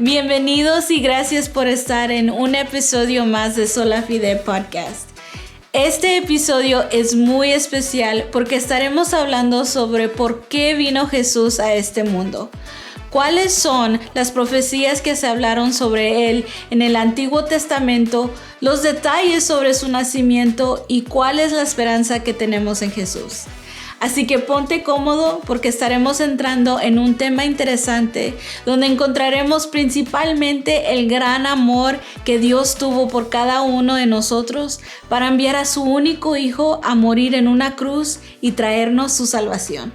Bienvenidos y gracias por estar en un episodio más de Sola Fide Podcast. Este episodio es muy especial porque estaremos hablando sobre por qué vino Jesús a este mundo. ¿Cuáles son las profecías que se hablaron sobre él en el Antiguo Testamento, los detalles sobre su nacimiento y cuál es la esperanza que tenemos en Jesús? Así que ponte cómodo porque estaremos entrando en un tema interesante donde encontraremos principalmente el gran amor que Dios tuvo por cada uno de nosotros para enviar a su único Hijo a morir en una cruz y traernos su salvación.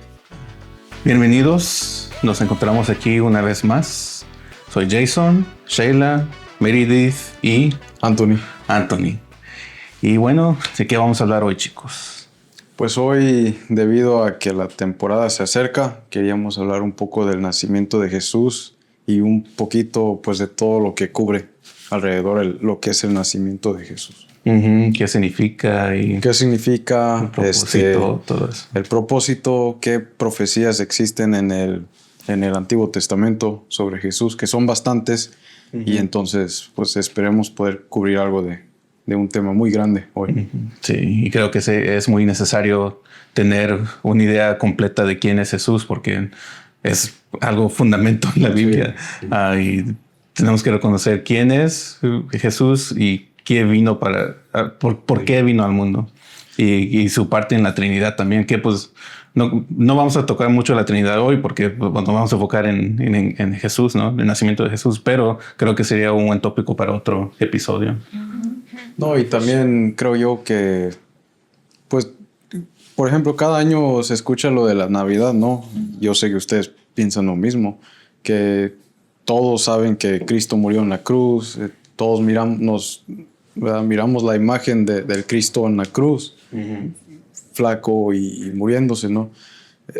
Bienvenidos, nos encontramos aquí una vez más. Soy Jason, Sheila, Meredith y Anthony. Y bueno, ¿de qué vamos a hablar hoy, chicos? Pues hoy, debido a que la temporada se acerca, queríamos hablar un poco del nacimiento de Jesús y un poquito pues de todo lo que cubre alrededor lo que es el nacimiento de Jesús. ¿Qué significa? ¿Qué significa? El propósito, todo eso. El propósito, qué profecías existen en el Antiguo Testamento sobre Jesús, que son bastantes, y entonces pues esperemos poder cubrir algo de un tema muy grande hoy. Sí, y creo que es muy necesario tener una idea completa de quién es Jesús, porque es algo fundamental en la Biblia. Sí. Y tenemos que reconocer quién es Jesús y qué vino por qué vino al mundo. Y su parte en la Trinidad también, que pues no vamos a tocar mucho la Trinidad hoy porque nos vamos a enfocar en Jesús, ¿no? El nacimiento de Jesús, pero creo que sería un buen tópico para otro episodio. No, y también creo yo que, pues, por ejemplo, cada año se escucha lo de la Navidad, ¿no? Yo sé que ustedes piensan lo mismo, que todos saben que Cristo murió en la cruz, todos miramos la imagen del Cristo en la cruz, flaco y muriéndose, ¿no?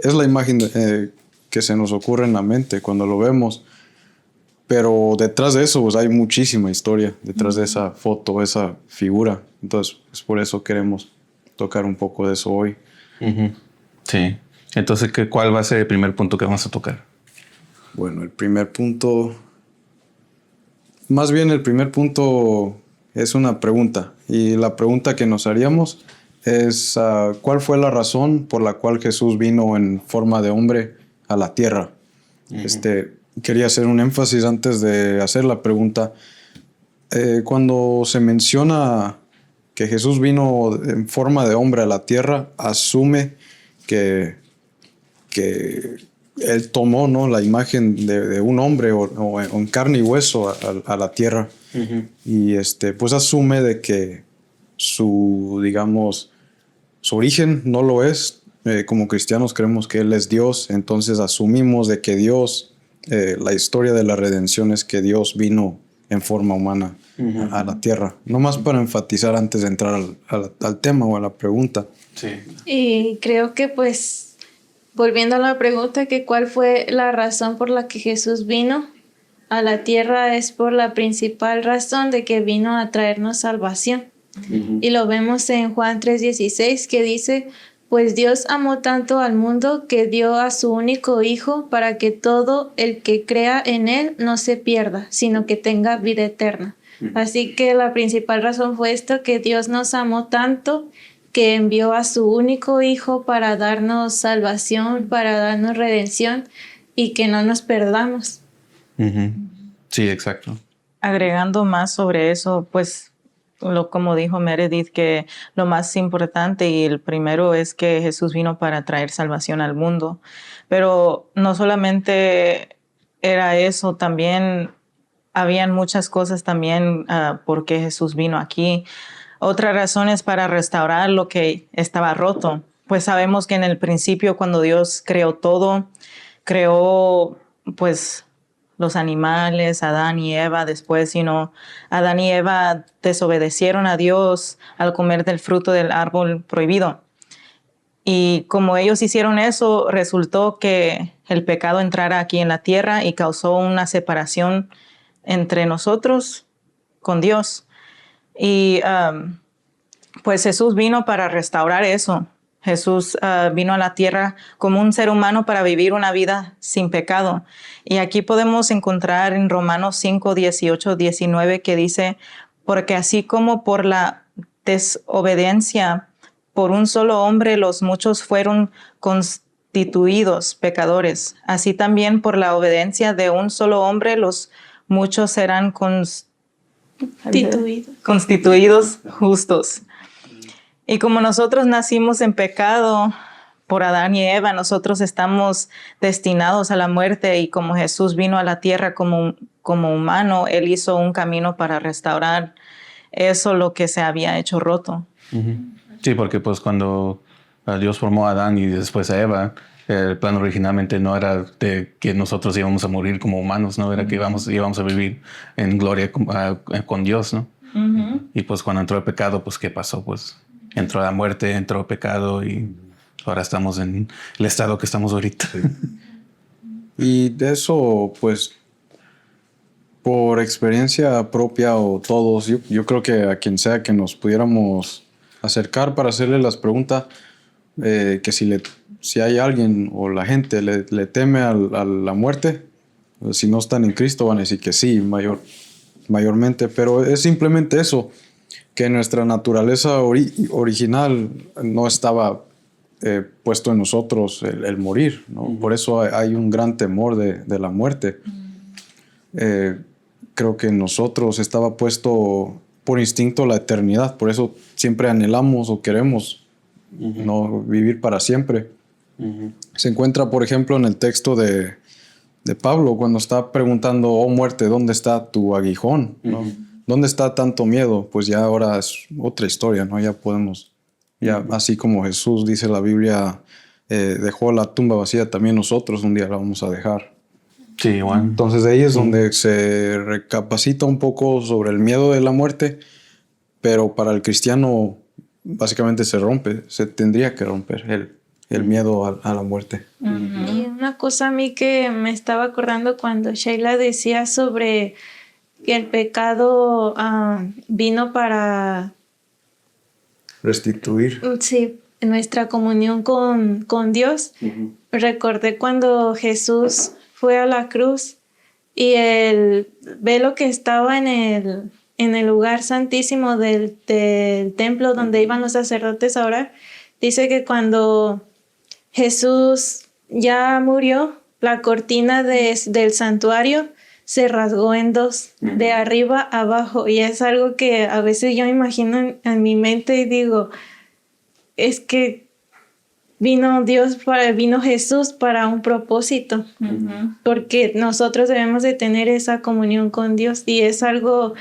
Es la imagen que se nos ocurre en la mente cuando lo vemos. Pero detrás de eso, pues hay muchísima historia detrás de esa foto, esa figura. Entonces, es por eso queremos tocar un poco de eso hoy. Sí. Entonces, ¿cuál va a ser el primer punto que vamos a tocar? Bueno, el primer punto es una pregunta. Y la pregunta que nos haríamos es, ¿cuál fue la razón por la cual Jesús vino en forma de hombre a la tierra? Quería hacer un énfasis antes de hacer la pregunta. Cuando se menciona que Jesús vino en forma de hombre a la tierra, asume que Él tomó, ¿no?, la imagen de un hombre o en carne y hueso a la tierra. Y pues asume de que su origen no lo es. Como cristianos creemos que Él es Dios, entonces asumimos de que Dios... la historia de la redención es que Dios vino en forma humana a la tierra. No más para enfatizar antes de entrar al tema o a la pregunta. Sí. Y creo que pues, volviendo a la pregunta, que cuál fue la razón por la que Jesús vino a la tierra, es por la principal razón de que vino a traernos salvación. Y lo vemos en Juan 3:16, que dice: pues Dios amó tanto al mundo que dio a su único Hijo para que todo el que crea en Él no se pierda, sino que tenga vida eterna. Así que la principal razón fue esto, que Dios nos amó tanto que envió a su único Hijo para darnos salvación, para darnos redención y que no nos perdamos. Sí, exacto. Agregando más sobre eso, pues como dijo Meredith, que lo más importante y el primero es que Jesús vino para traer salvación al mundo. Pero no solamente era eso, también habían muchas cosas también por qué Jesús vino aquí. Otra razón es para restaurar lo que estaba roto. Pues sabemos que en el principio, cuando Dios creó todo, creó pues los animales, Adán y Eva. Después, Adán y Eva desobedecieron a Dios al comer del fruto del árbol prohibido. Y como ellos hicieron eso, resultó que el pecado entrara aquí en la tierra y causó una separación entre nosotros con Dios. Y pues Jesús vino para restaurar eso. Jesús vino a la tierra como un ser humano para vivir una vida sin pecado. Y aquí podemos encontrar en Romanos 5, 18, 19 que dice, porque así como por la desobediencia por un solo hombre los muchos fueron constituidos pecadores, así también por la obediencia de un solo hombre los muchos serán constituidos justos. Y como nosotros nacimos en pecado por Adán y Eva, nosotros estamos destinados a la muerte, y como Jesús vino a la tierra como humano, Él hizo un camino para restaurar eso, lo que se había hecho roto. Sí, porque pues cuando Dios formó a Adán y después a Eva, el plan originalmente no era de que nosotros íbamos a morir como humanos, ¿no? Era que íbamos a vivir en gloria con Dios, ¿no? Y pues cuando entró el pecado, pues ¿qué pasó? Pues entró la muerte, entró el pecado y ahora estamos en el estado que estamos ahorita. Sí. Y de eso, pues, por experiencia propia o todos, yo creo que a quien sea que nos pudiéramos acercar para hacerle las preguntas, que si hay alguien o la gente le teme a la muerte, pues, si no están en Cristo van a decir que sí, mayormente, pero es simplemente eso, que nuestra naturaleza original no estaba puesto en nosotros el morir, ¿no? Por eso hay un gran temor de la muerte. Creo que en nosotros estaba puesto por instinto la eternidad, por eso siempre anhelamos o queremos no vivir para siempre. Se encuentra, por ejemplo, en el texto de Pablo, cuando está preguntando, oh muerte, ¿dónde está tu aguijón? ¿No? ¿Dónde está tanto miedo? Pues ya ahora es otra historia, ¿no? Ya podemos, así como Jesús, dice la Biblia, dejó la tumba vacía, también nosotros un día la vamos a dejar. Sí, igual. Entonces de ahí es donde se recapacita un poco sobre el miedo de la muerte, pero para el cristiano básicamente se tendría que romper el miedo a la muerte. Y una cosa a mí que me estaba acordando cuando Sheila decía sobre que el pecado vino para restituir. Sí, nuestra comunión con Dios. Recordé cuando Jesús fue a la cruz y el velo que estaba en el lugar santísimo del templo donde iban los sacerdotes a orar, dice que cuando Jesús ya murió, la cortina del santuario se rasgó en dos, de arriba a abajo, y es algo que a veces yo imagino en mi mente y digo, es que vino Jesús para un propósito, porque nosotros debemos de tener esa comunión con Dios, y es algo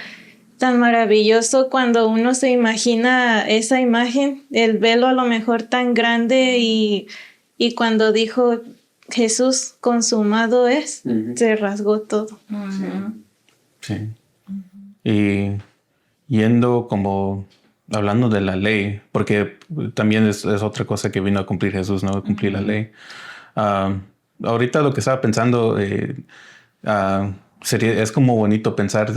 tan maravilloso cuando uno se imagina esa imagen, el velo a lo mejor tan grande, y cuando dijo Jesús, consumado es, se rasgó todo. Sí. Y yendo como hablando de la ley, porque también es otra cosa que vino a cumplir Jesús, ¿no? A cumplir la ley. Ahorita lo que estaba pensando es como bonito pensar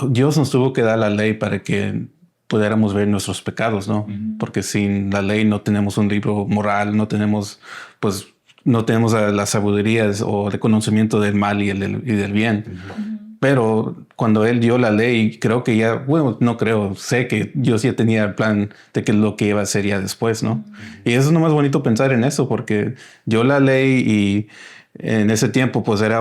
Dios nos tuvo que dar la ley para que pudiéramos ver nuestros pecados, ¿no? Porque sin la ley no tenemos un libro moral, no tenemos las sabidurías o el conocimiento del mal y del bien. Pero cuando Él dio la ley, creo que sé que Dios ya tenía el plan de que lo que iba a hacer ya después, ¿no? Y eso es nomás bonito pensar en eso, porque dio la ley y en ese tiempo pues era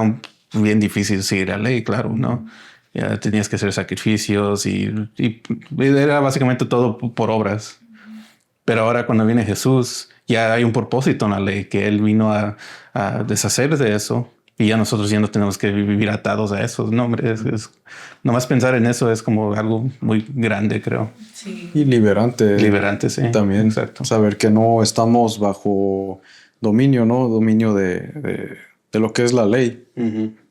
bien difícil seguir la ley, claro, ¿no? Ya tenías que hacer sacrificios y era básicamente todo por obras. Pero ahora cuando viene Jesús, ya hay un propósito en la ley, que Él vino a deshacer de eso. Y ya nosotros ya no tenemos que vivir atados a eso. No, hombre, nomás pensar en eso es como algo muy grande, creo. Sí. Y liberante. Liberante, sí. También. Exacto. Saber que no estamos bajo dominio, ¿no? Dominio de lo que es la ley.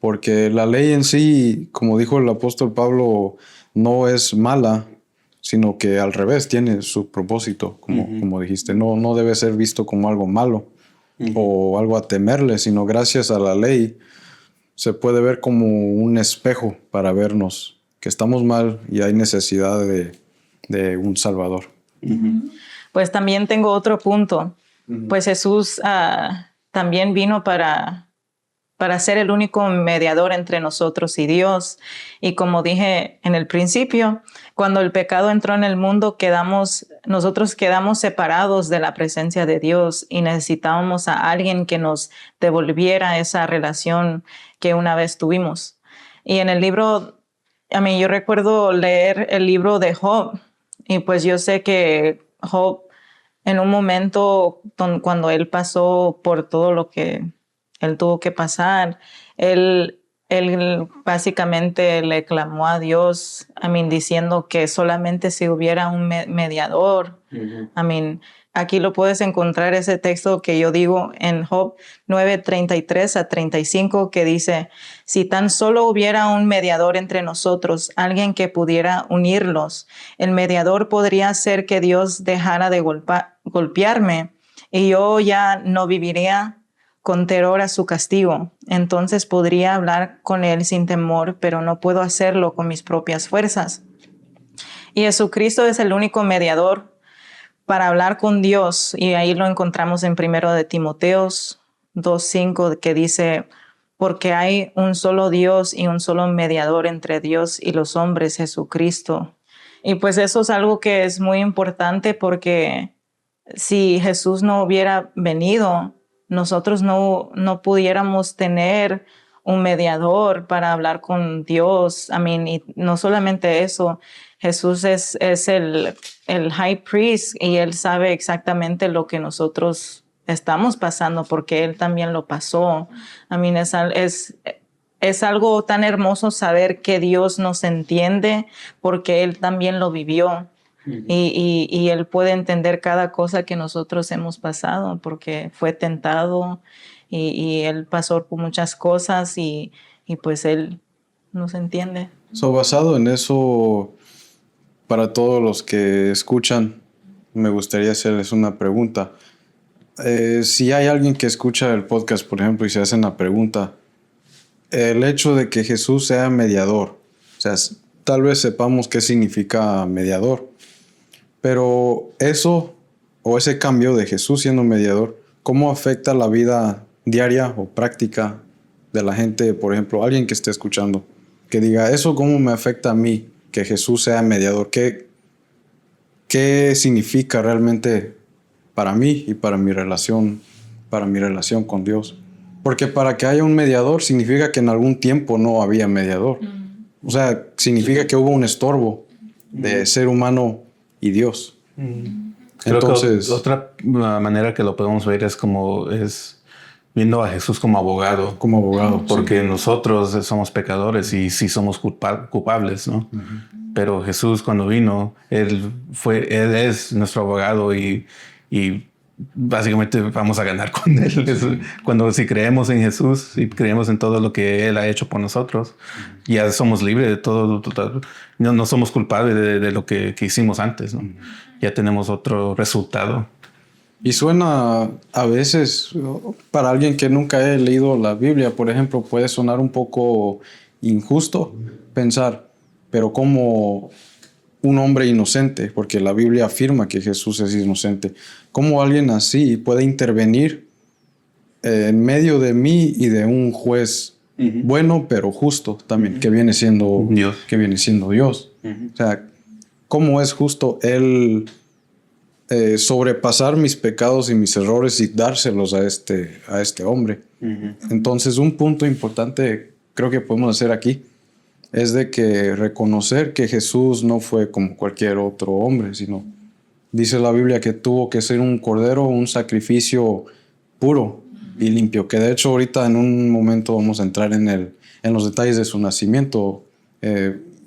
Porque la ley en sí, como dijo el apóstol Pablo, no es mala, sino que al revés tiene su propósito, como dijiste. No debe ser visto como algo malo o algo a temerle, sino gracias a la ley se puede ver como un espejo para vernos que estamos mal y hay necesidad de un Salvador. Pues también tengo otro punto. Pues Jesús también vino para ser el único mediador entre nosotros y Dios. Y como dije en el principio, cuando el pecado entró en el mundo, nosotros quedamos separados de la presencia de Dios y necesitábamos a alguien que nos devolviera esa relación que una vez tuvimos. Y en el libro, yo recuerdo leer el libro de Job, y pues yo sé que Job, en un momento cuando él pasó por todo lo que él tuvo que pasar, él básicamente le clamó a Dios, diciendo que solamente si hubiera un mediador. Aquí lo puedes encontrar, ese texto que yo digo en Job 9:33-35, que dice: si tan solo hubiera un mediador entre nosotros, alguien que pudiera unirlos, el mediador podría hacer que Dios dejara de golpearme y yo ya no viviría con terror a su castigo. Entonces podría hablar con él sin temor, pero no puedo hacerlo con mis propias fuerzas. Y Jesucristo es el único mediador para hablar con Dios, y ahí lo encontramos en 1 de Timoteo 2:5, que dice: porque hay un solo Dios y un solo mediador entre Dios y los hombres, Jesucristo. Y pues eso es algo que es muy importante, porque si Jesús no hubiera venido, nosotros no pudiéramos tener un mediador para hablar con Dios. Y no solamente eso, Jesús es el high priest, y él sabe exactamente lo que nosotros estamos pasando, porque él también lo pasó. Es algo tan hermoso saber que Dios nos entiende, porque él también lo vivió. Y él puede entender cada cosa que nosotros hemos pasado, porque fue tentado y él pasó por muchas cosas, y pues él nos entiende. Basado en eso, para todos los que escuchan, me gustaría hacerles una pregunta. Si hay alguien que escucha el podcast, por ejemplo, y se hace una pregunta, el hecho de que Jesús sea mediador, o sea, tal vez sepamos qué significa mediador, pero eso, o ese cambio de Jesús siendo mediador, ¿cómo afecta la vida diaria o práctica de la gente? Por ejemplo, alguien que esté escuchando, que diga, ¿eso cómo me afecta a mí, que Jesús sea mediador? ¿Qué significa realmente para mí y para mi relación con Dios? Porque para que haya un mediador significa que en algún tiempo no había mediador. O sea, significa que hubo un estorbo de ser humano y Dios. Entonces, creo que otra manera que lo podemos ver es viendo a Jesús como abogado. Como abogado. Porque nosotros somos pecadores y sí somos culpables, ¿no? Pero Jesús, cuando vino, Él es nuestro abogado, y básicamente vamos a ganar con Él. Si creemos en Jesús y creemos en todo lo que Él ha hecho por nosotros, ya somos libres de todo. No somos culpables de lo que hicimos antes, ¿no? Ya tenemos otro resultado. Y suena a veces, para alguien que nunca ha leído la Biblia, por ejemplo, puede sonar un poco injusto pensar, pero como un hombre inocente, porque la Biblia afirma que Jesús es inocente, ¿cómo alguien así puede intervenir en medio de mí y de un juez bueno pero justo también, que viene siendo Dios? O sea, ¿cómo es justo Él sobrepasar mis pecados y mis errores y dárselos a este hombre? Entonces, un punto importante creo que podemos hacer aquí es de que reconocer que Jesús no fue como cualquier otro hombre, sino dice la Biblia que tuvo que ser un cordero, un sacrificio puro y limpio, que de hecho ahorita en un momento vamos a entrar en los detalles de su nacimiento,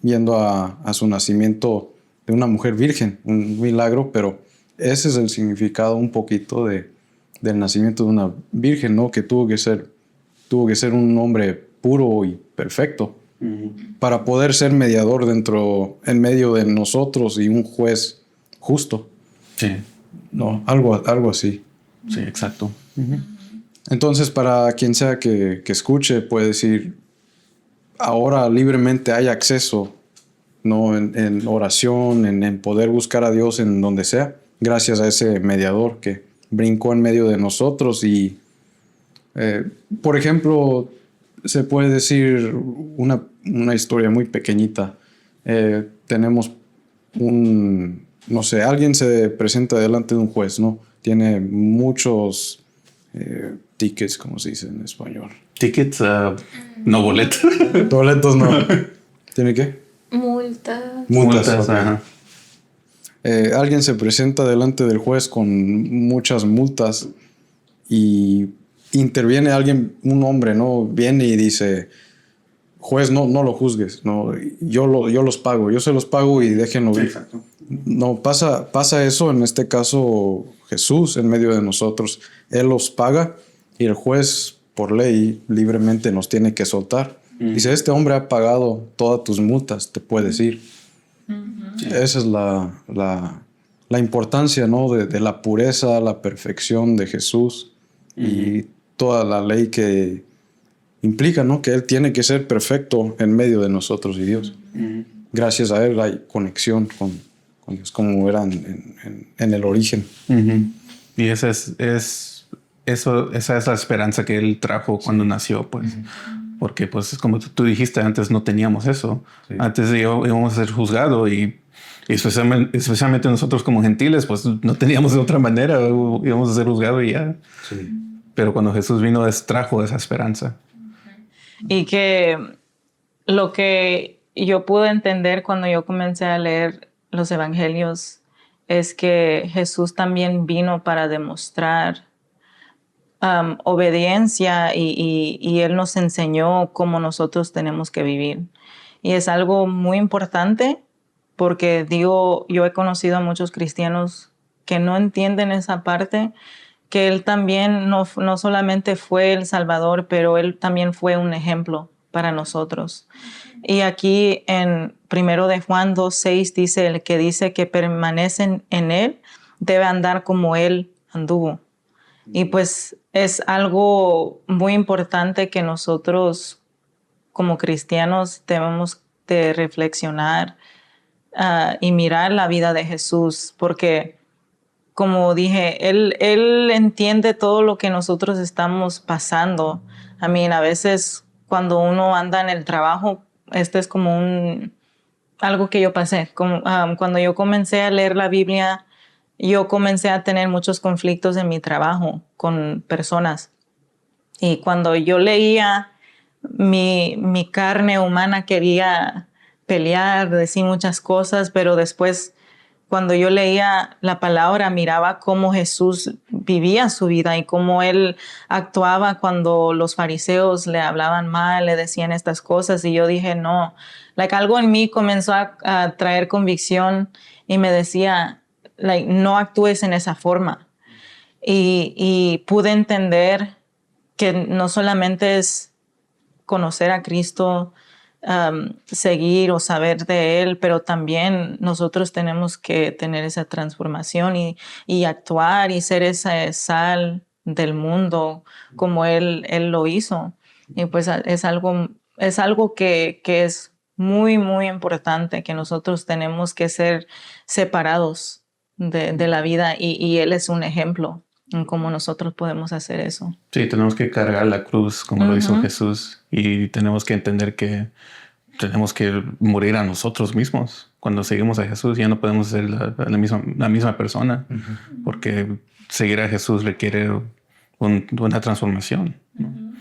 viendo a su nacimiento de una mujer virgen, un milagro, pero ese es el significado un poquito del nacimiento de una virgen, ¿no? Que tuvo que ser un hombre puro y perfecto para poder ser mediador en medio de nosotros y un juez justo. Sí. No, algo así. Sí, exacto. Entonces, para quien sea que escuche, puede decir, ahora libremente hay acceso, ¿no? En oración, en poder buscar a Dios en donde sea, gracias a ese mediador que brincó en medio de nosotros. Y, por ejemplo, se puede decir una historia muy pequeñita. Tenemos no sé, alguien se presenta delante de un juez, ¿no? Tiene muchos tickets, como se dice en español. Tickets, no boletos. Boletos no. ¿Tiene qué? Multas. Multas, ok. Ajá. Alguien se presenta delante del juez con muchas multas y interviene alguien, un hombre, ¿no? Viene y dice, juez, no lo juzgues, no, yo los pago, yo se los pago y déjenlo ir. Exacto. No, pasa eso, en este caso Jesús en medio de nosotros, Él los paga y el juez por ley libremente nos tiene que soltar. Dice, este hombre ha pagado todas tus multas, te puedes ir. Esa es la importancia, ¿no? de la pureza, la perfección de Jesús y toda la ley que implica, ¿no? Que Él tiene que ser perfecto en medio de nosotros y Dios. Gracias a Él hay conexión con Dios, como eran en el origen. Y esa es la esperanza que Él trajo cuando nació, pues. Porque, pues, como tú dijiste, antes no teníamos eso. Sí. Antes íbamos a ser juzgados y especialmente nosotros como gentiles, pues no teníamos de otra manera. Íbamos a ser juzgados y ya. Sí. Pero cuando Jesús vino, trajo esa esperanza. Y que lo que yo pude entender cuando yo comencé a leer los evangelios es que Jesús también vino para demostrar obediencia y Él nos enseñó cómo nosotros tenemos que vivir. Y es algo muy importante porque yo he conocido a muchos cristianos que no entienden esa parte, que Él también no solamente fue el Salvador, pero Él también fue un ejemplo para nosotros. Y aquí en 1 de Juan 2:6 dice, el que dice que permanecen en Él debe andar como Él anduvo. Y pues es algo muy importante que nosotros como cristianos debemos de reflexionar y mirar la vida de Jesús, porque como dije, él entiende todo lo que nosotros estamos pasando. A veces cuando uno anda en el trabajo, esto es como algo que yo pasé. Cuando yo comencé a leer la Biblia, yo comencé a tener muchos conflictos en mi trabajo con personas. Y cuando yo leía, mi carne humana quería pelear, decir muchas cosas, pero después, cuando yo leía la palabra, miraba cómo Jesús vivía su vida y cómo Él actuaba cuando los fariseos le hablaban mal, le decían estas cosas. Y yo dije, no, algo en mí comenzó a traer convicción y me decía, no actúes en esa forma. Y pude entender que no solamente es conocer a Cristo, seguir o saber de Él, pero también nosotros tenemos que tener esa transformación y actuar y ser esa sal del mundo como Él lo hizo. Y pues es algo que es muy, muy importante, que nosotros tenemos que ser separados de la vida y Él es un ejemplo en cómo nosotros podemos hacer eso. Sí, tenemos que cargar la cruz como lo hizo Jesús y tenemos que entender que tenemos que morir a nosotros mismos. Cuando seguimos a Jesús ya no podemos ser la misma persona porque seguir a Jesús requiere una transformación, ¿no?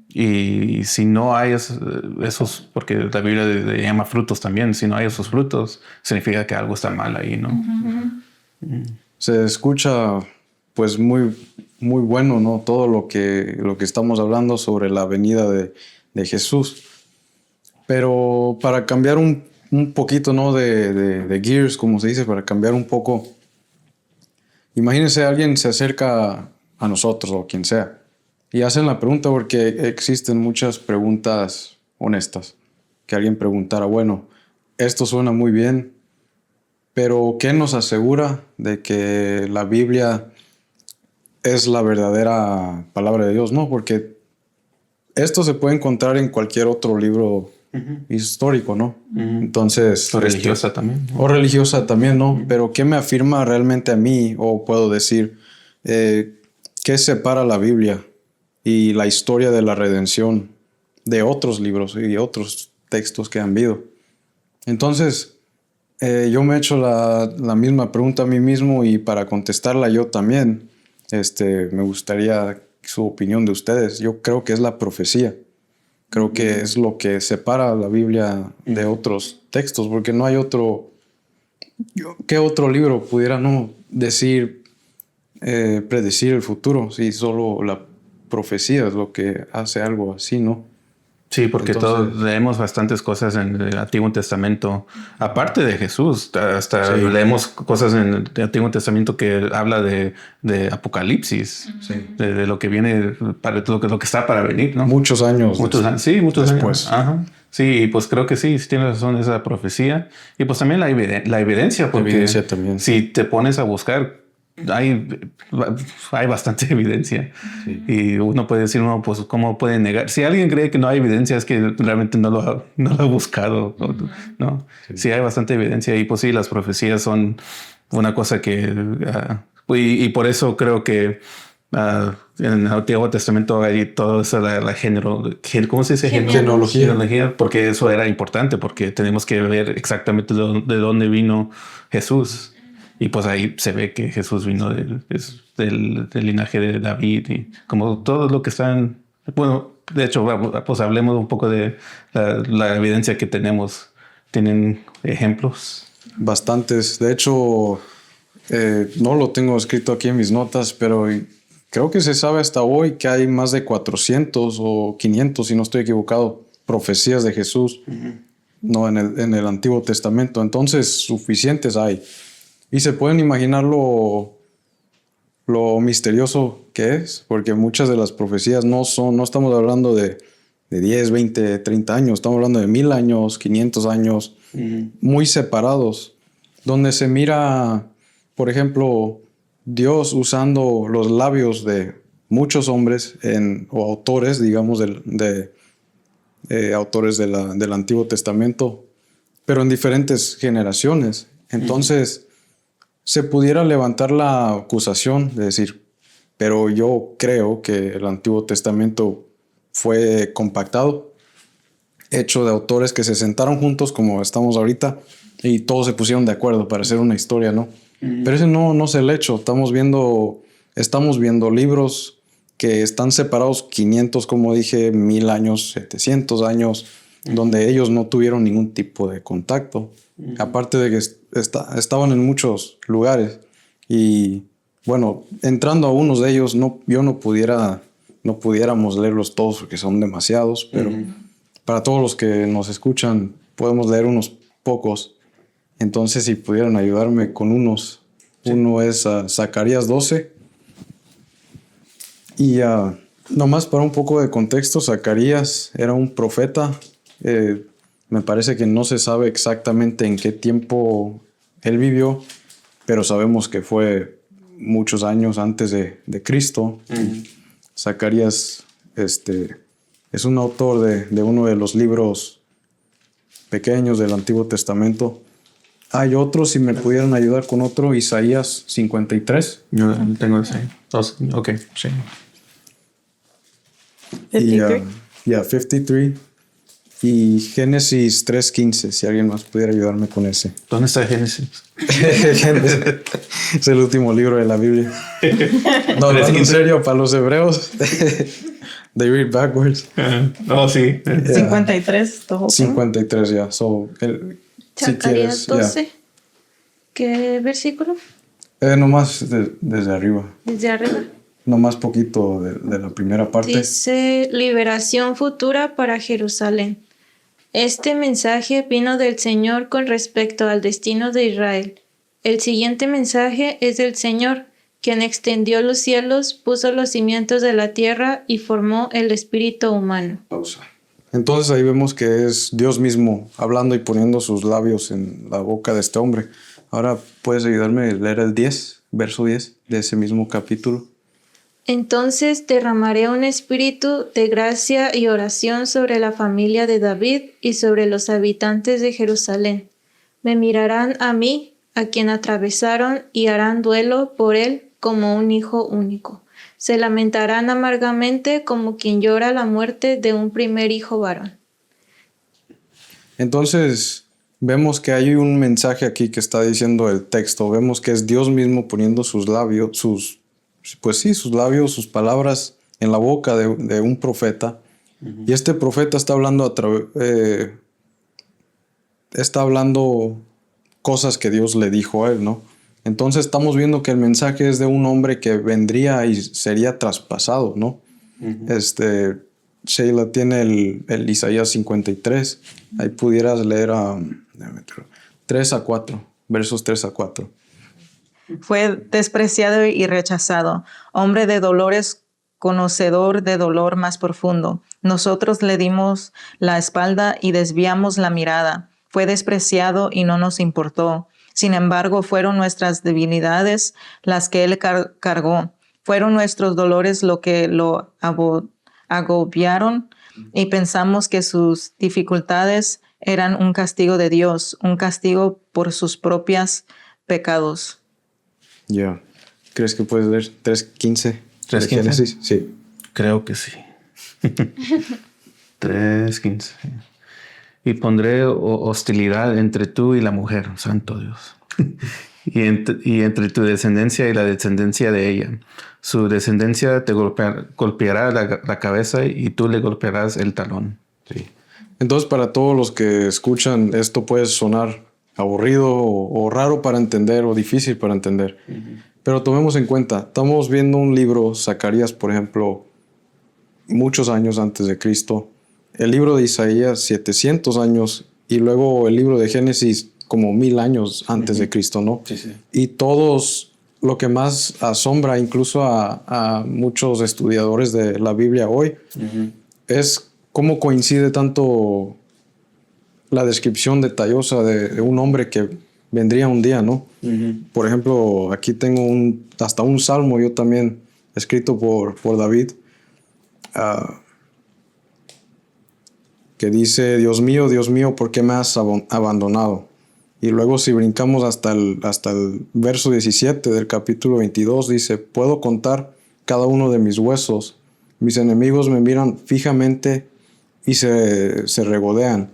Y si no hay esos, porque la Biblia le llama frutos también, si no hay esos frutos, significa que algo está mal ahí, ¿no? Se escucha pues muy, muy bueno, ¿no? Todo lo que estamos hablando sobre la venida de Jesús. Pero para cambiar un poquito, ¿no? de gears, como se dice, para cambiar un poco, imagínense alguien se acerca a nosotros o quien sea y hacen la pregunta, porque existen muchas preguntas honestas. Que alguien preguntara, bueno, esto suena muy bien, pero ¿qué nos asegura de que la Biblia es la verdadera palabra de Dios? No, porque esto se puede encontrar en cualquier otro libro histórico, ¿no? Entonces... O religiosa también. O religiosa también, ¿no? Pero ¿qué me afirma realmente a mí? O puedo decir, ¿qué separa la Biblia y la historia de la redención de otros libros y otros textos que han habido? Entonces, yo me he hecho la misma pregunta a mí mismo, y para contestarla yo también, me gustaría su opinión de ustedes. Yo creo que es la profecía. Creo que es lo que separa la Biblia de otros textos, porque no hay otro... ¿Qué otro libro pudiera no decir, predecir el futuro? Si solo la profecía es lo que hace algo así, ¿no? Sí, porque Entonces, todos leemos bastantes cosas en el Antiguo Testamento, aparte de Jesús, hasta leemos cosas en el Antiguo Testamento que habla de Apocalipsis, de lo que viene, para lo que está para venir, ¿no? muchos años. Muchos años, sí, muchos después. años. Ajá. Sí, pues creo que sí tienes razón esa profecía. Y pues también la evidencia, porque Evidencia también. si te pones a buscar, hay bastante evidencia. Sí. Y uno puede decir, no, pues ¿cómo puede negar? Si alguien cree que no hay evidencia, es que realmente no lo ha buscado, ¿no? Sí. Sí, hay bastante evidencia. Y pues sí, las profecías son una cosa que... y por eso creo que en el Antiguo Testamento hay todo eso, la ¿cómo se dice? Genealogía, porque eso era importante, porque tenemos que ver exactamente de dónde vino Jesús. Y pues ahí se ve que Jesús vino del linaje de David, y como todo lo que están... Bueno, de hecho, pues hablemos un poco de la evidencia que tenemos. ¿Tienen ejemplos? Bastantes. De hecho, no lo tengo escrito aquí en mis notas, pero creo que se sabe hasta hoy que hay más de 400 o 500, si no estoy equivocado, profecías de Jesús, no en el Antiguo Testamento. Entonces, suficientes hay. Y se pueden imaginar lo misterioso que es, porque muchas de las profecías no estamos hablando de 10, 20, 30 años, estamos hablando de 1000 años, 500 años, muy separados, donde se mira, por ejemplo, Dios usando los labios de muchos hombres o autores, digamos, autores del Antiguo Testamento, pero en diferentes generaciones. Entonces, se pudiera levantar la acusación de decir, pero yo creo que el Antiguo Testamento fue compactado, hecho de autores que se sentaron juntos como estamos ahorita y todos se pusieron de acuerdo para hacer una historia, ¿no? Pero ese no es el hecho. Estamos viendo libros que están separados 500, como dije, 1000 años, 700 años, donde ellos no tuvieron ningún tipo de contacto. Aparte de que estaban en muchos lugares. Y bueno, entrando a unos de ellos, no pudiéramos leerlos todos porque son demasiados, pero para todos los que nos escuchan podemos leer unos pocos. Entonces, si pudieran ayudarme con unos. Sí. Uno es Zacarías 12. Y nomás para un poco de contexto, Zacarías era un profeta. Me parece que no se sabe exactamente en qué tiempo él vivió, pero sabemos que fue muchos años antes de Cristo. Zacarías es un autor de uno de los libros pequeños del Antiguo Testamento. Hay otro, si me pudieran ayudar con otro, Isaías 53. Yo tengo ese. Ok, sí. 53. 53. Y Génesis 3:15, si alguien más pudiera ayudarme con ese. ¿Dónde está Génesis? Es el último libro de la Biblia. No, en serio, para los hebreos. They read backwards. Oh, sí. 53. 53, ya. Zacarías 12. ¿Qué versículo? Nomás desde arriba. Desde arriba. Nomás poquito de la primera parte. Dice liberación futura para Jerusalén. Este mensaje vino del Señor con respecto al destino de Israel. El siguiente mensaje es del Señor, quien extendió los cielos, puso los cimientos de la tierra y formó el espíritu humano. Pausa. Entonces ahí vemos que es Dios mismo hablando y poniendo sus labios en la boca de este hombre. Ahora, ¿puedes ayudarme a leer el 10, verso 10 de ese mismo capítulo? Entonces derramaré un espíritu de gracia y oración sobre la familia de David y sobre los habitantes de Jerusalén. Me mirarán a mí, a quien atravesaron, y harán duelo por él como un hijo único. Se lamentarán amargamente como quien llora la muerte de un primer hijo varón. Entonces, vemos que hay un mensaje aquí que está diciendo el texto. Vemos que es Dios mismo poniendo sus labios, sus labios, sus palabras en la boca de un profeta. Y este profeta está hablando está hablando cosas que Dios le dijo a él, ¿no? Entonces estamos viendo que el mensaje es de un hombre que vendría y sería traspasado, ¿no? Sheila tiene el Isaías 53. Ahí pudieras leer 3 a 4, versos 3 a 4. Fue despreciado y rechazado, hombre de dolores, conocedor de dolor más profundo. Nosotros le dimos la espalda y desviamos la mirada. Fue despreciado y no nos importó. Sin embargo, fueron nuestras debilidades las que él cargó. Fueron nuestros dolores lo que lo agobiaron, y pensamos que sus dificultades eran un castigo de Dios, un castigo por sus propios pecados. Ya. ¿Crees que puedes leer 3:15? 3:15. Génesis? Sí. Creo que sí. 3:15. Y pondré hostilidad entre tú y la mujer, santo Dios, y entre tu descendencia y la descendencia de ella. Su descendencia te golpeará la cabeza y tú le golpearás el talón. Sí. Entonces, para todos los que escuchan, esto puede sonar aburrido o raro para entender o difícil para entender. Pero tomemos en cuenta, estamos viendo un libro, Zacarías, por ejemplo, muchos años antes de Cristo. El libro de Isaías, 700 años, y luego el libro de Génesis, como 1000 años antes de Cristo, ¿no? Sí, sí. Y todos, lo que más asombra incluso a muchos estudiadores de la Biblia hoy, es cómo coincide tanto la descripción detallosa de un hombre que vendría un día, ¿no? Por ejemplo, aquí tengo hasta un salmo, yo también, escrito por David, que dice: Dios mío, ¿por qué me has abandonado? Y luego si brincamos hasta el verso 17 del capítulo 22, dice: puedo contar cada uno de mis huesos, mis enemigos me miran fijamente y se regodean,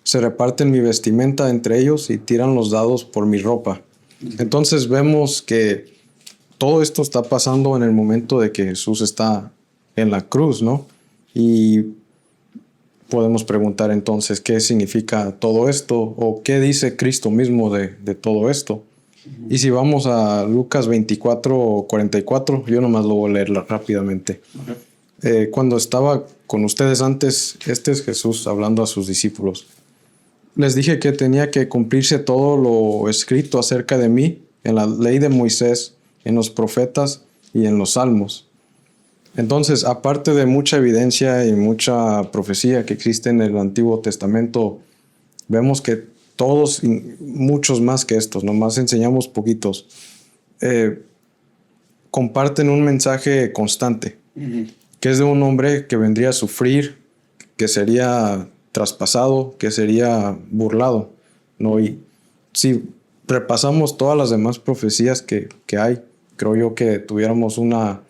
se reparten mi vestimenta entre ellos y tiran los dados por mi ropa. Entonces vemos que todo esto está pasando en el momento de que Jesús está en la cruz, ¿no? Y podemos preguntar entonces qué significa todo esto o qué dice Cristo mismo de todo esto. Y si vamos a Lucas 24:44, yo nomás lo voy a leer rápidamente. Cuando estaba con ustedes antes, este es Jesús hablando a sus discípulos. Les dije que tenía que cumplirse todo lo escrito acerca de mí en la ley de Moisés, en los profetas y en los salmos. Entonces, aparte de mucha evidencia y mucha profecía que existe en el Antiguo Testamento, vemos que todos, y muchos más que estos, nomás enseñamos poquitos, comparten un mensaje constante, que es de un hombre que vendría a sufrir, que sería traspasado, que sería burlado, ¿no? Y si repasamos todas las demás profecías que hay, creo yo que tuviéramos una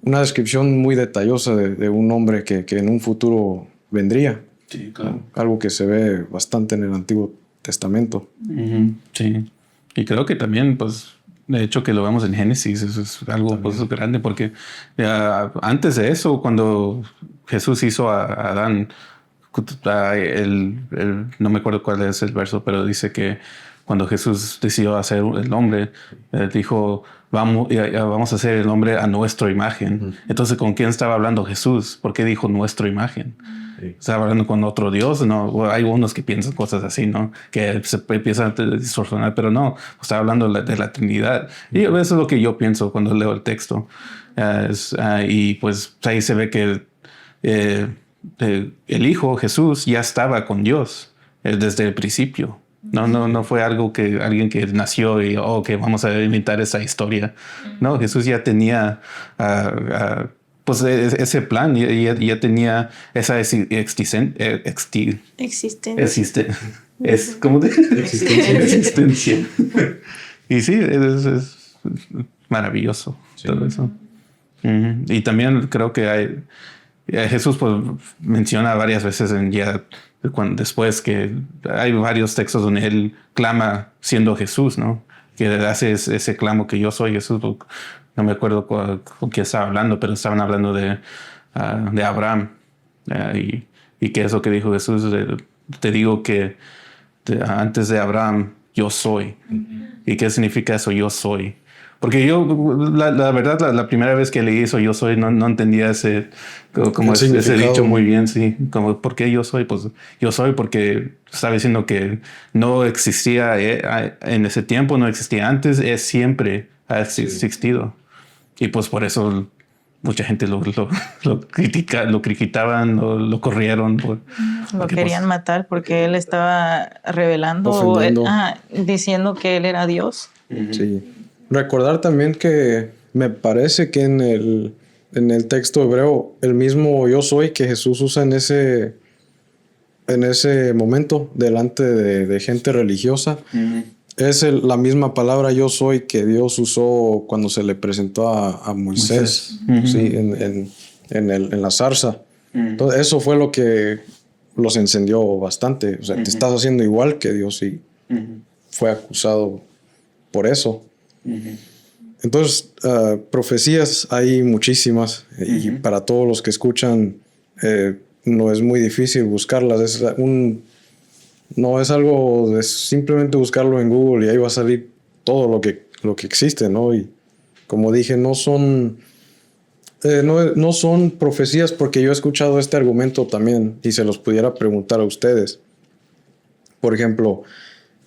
descripción muy detallosa de un hombre que en un futuro vendría. Sí, claro. Algo que se ve bastante en el Antiguo Testamento. Sí. Y creo que también, pues, de hecho que lo vemos en Génesis, eso es algo pues, grande, porque antes de eso, cuando Jesús hizo a Adán, no me acuerdo cuál es el verso, pero dice que cuando Jesús decidió hacer el hombre, dijo: vamos a hacer el hombre a nuestra imagen. Entonces, ¿con quién estaba hablando Jesús? ¿Por qué dijo nuestra imagen? Sí. ¿Estaba hablando con otro Dios? No, bueno, hay unos que piensan cosas así, ¿no? Que se empiezan a distorsionar, pero no, estaba hablando de la Trinidad. Y eso es lo que yo pienso cuando leo el texto. Y pues ahí se ve que el Hijo, Jesús, ya estaba con Dios desde el principio. No fue algo que alguien que nació y que vamos a inventar esa historia. No, Jesús ya tenía pues ese plan, ya tenía esa existencia. Y sí, es maravilloso todo eso. Y también creo que Jesús pues menciona varias veces después que hay varios textos donde él clama siendo Jesús, ¿no? Que hace ese clamo que yo soy Jesús. No me acuerdo con quién estaba hablando, pero estaban hablando de Abraham. Y que eso que dijo Jesús, te digo que antes de Abraham yo soy. ¿Y qué significa eso? Yo soy. Porque yo, la verdad, la primera vez que leí eso, yo soy, no entendía ese dicho muy bien, sí. Como, ¿por qué yo soy? Pues yo soy porque estaba diciendo que no existía en ese tiempo, no existía antes, siempre ha existido. Y pues por eso mucha gente lo criticaban, lo corrieron. Lo querían matar porque él estaba revelando, diciendo que él era Dios. Sí. Recordar también que me parece que en el texto hebreo, el mismo yo soy que Jesús usa en ese momento delante de gente religiosa, es la misma palabra yo soy que Dios usó cuando se le presentó a Moisés. Sí, en la zarza. Entonces, eso fue lo que los encendió bastante. O sea, te estás haciendo igual que Dios y fue acusado por eso. Entonces, profecías hay muchísimas y para todos los que escuchan no es muy difícil buscarlas. No es algo de simplemente buscarlo en Google y ahí va a salir todo lo que existe, ¿no? Y como dije, no son profecías, porque yo he escuchado este argumento también y se los pudiera preguntar a ustedes. Por ejemplo,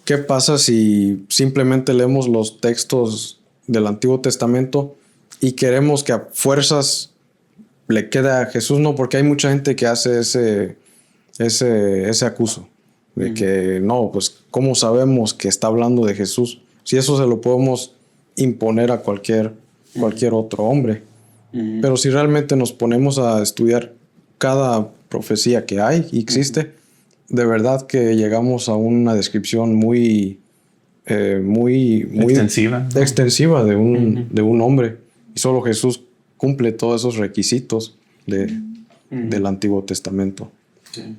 ¿qué pasa si simplemente leemos los textos del Antiguo Testamento y queremos que a fuerzas le quede a Jesús? No, porque hay mucha gente que hace ese acuso de que no, pues ¿cómo sabemos que está hablando de Jesús? Si eso se lo podemos imponer a cualquier otro hombre. Pero si realmente nos ponemos a estudiar cada profecía que hay y existe, de verdad que llegamos a una descripción muy extensiva de un hombre. Y solo Jesús cumple todos esos requisitos del Antiguo Testamento. Sí.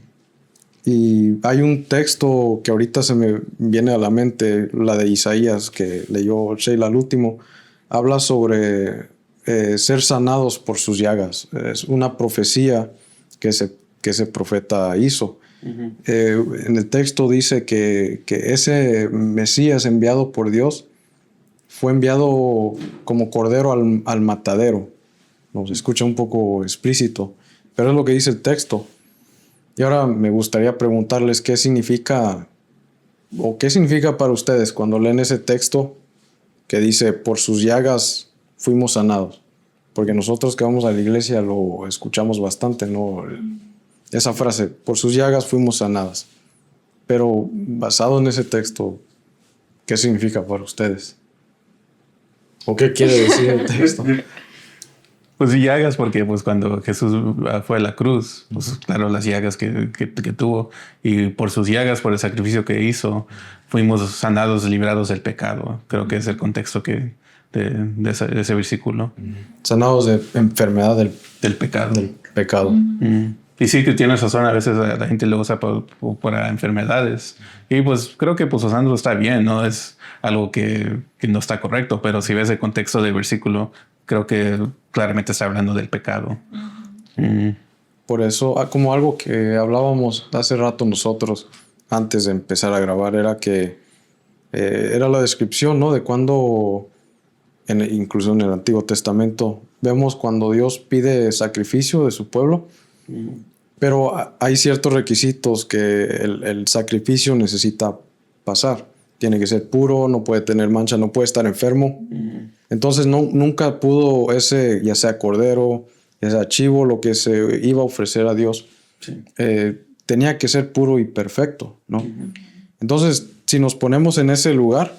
Y hay un texto que ahorita se me viene a la mente, la de Isaías, que leyó Sheila al último. Habla sobre ser sanados por sus llagas. Es una profecía que ese profeta hizo. En el texto dice que ese Mesías enviado por Dios fue enviado como cordero al matadero. Nos escucha un poco explícito, pero es lo que dice el texto. Y ahora me gustaría preguntarles qué significa para ustedes cuando leen ese texto que dice por sus llagas fuimos sanados. Porque nosotros que vamos a la iglesia lo escuchamos bastante, ¿no? Esa frase, por sus llagas fuimos sanadas. Pero basado en ese texto, ¿qué significa para ustedes? ¿O qué quiere decir el texto? Pues llagas, porque pues cuando Jesús fue a la cruz, pues claro, las llagas que tuvo, y por sus llagas, por el sacrificio que hizo, fuimos sanados, librados del pecado. Creo que es el contexto de ese versículo. Sanados de enfermedad del pecado. Del pecado. Y sí que tienes razón, a veces la gente lo usa para enfermedades. Y pues creo que pues usándolo está bien, no es algo que no está correcto, pero si ves el contexto del versículo, creo que claramente está hablando del pecado. Por eso, como algo que hablábamos hace rato nosotros, antes de empezar a grabar, era que era la descripción, ¿no? De cuando, incluso en el Antiguo Testamento, vemos cuando Dios pide sacrificio de su pueblo, pero hay ciertos requisitos que el sacrificio necesita pasar. Tiene que ser puro, no puede tener mancha, no puede estar enfermo. Entonces nunca pudo ese, ya sea cordero, ya sea chivo, lo que se iba a ofrecer a Dios, tenía que ser puro y perfecto, ¿no? Entonces, si nos ponemos en ese lugar,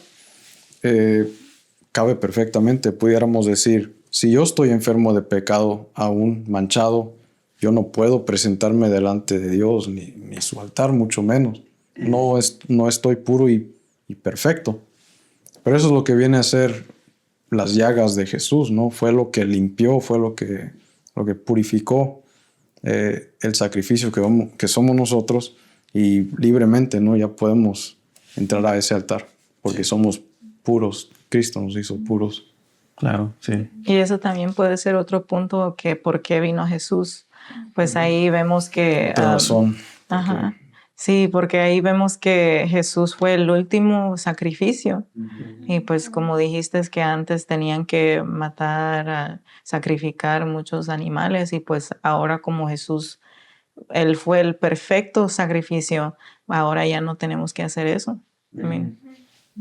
cabe perfectamente. Pudiéramos decir, si yo estoy enfermo de pecado, aún manchado, yo no puedo presentarme delante de Dios, ni su altar, mucho menos. No estoy puro y perfecto. Pero eso es lo que viene a ser las llagas de Jesús, ¿no? Fue lo que limpió, fue lo que purificó el sacrificio que somos nosotros, y libremente, ¿no? Ya podemos entrar a ese altar porque somos puros. Cristo nos hizo puros. Claro, sí. Y eso también puede ser otro punto, que por qué vino Jesús. Pues ahí vemos que... Otra razón. Ajá. Sí, porque ahí vemos que Jesús fue el último sacrificio. Y pues como dijiste, es que antes tenían que matar, sacrificar muchos animales, y pues ahora como Jesús, Él fue el perfecto sacrificio, ahora ya no tenemos que hacer eso.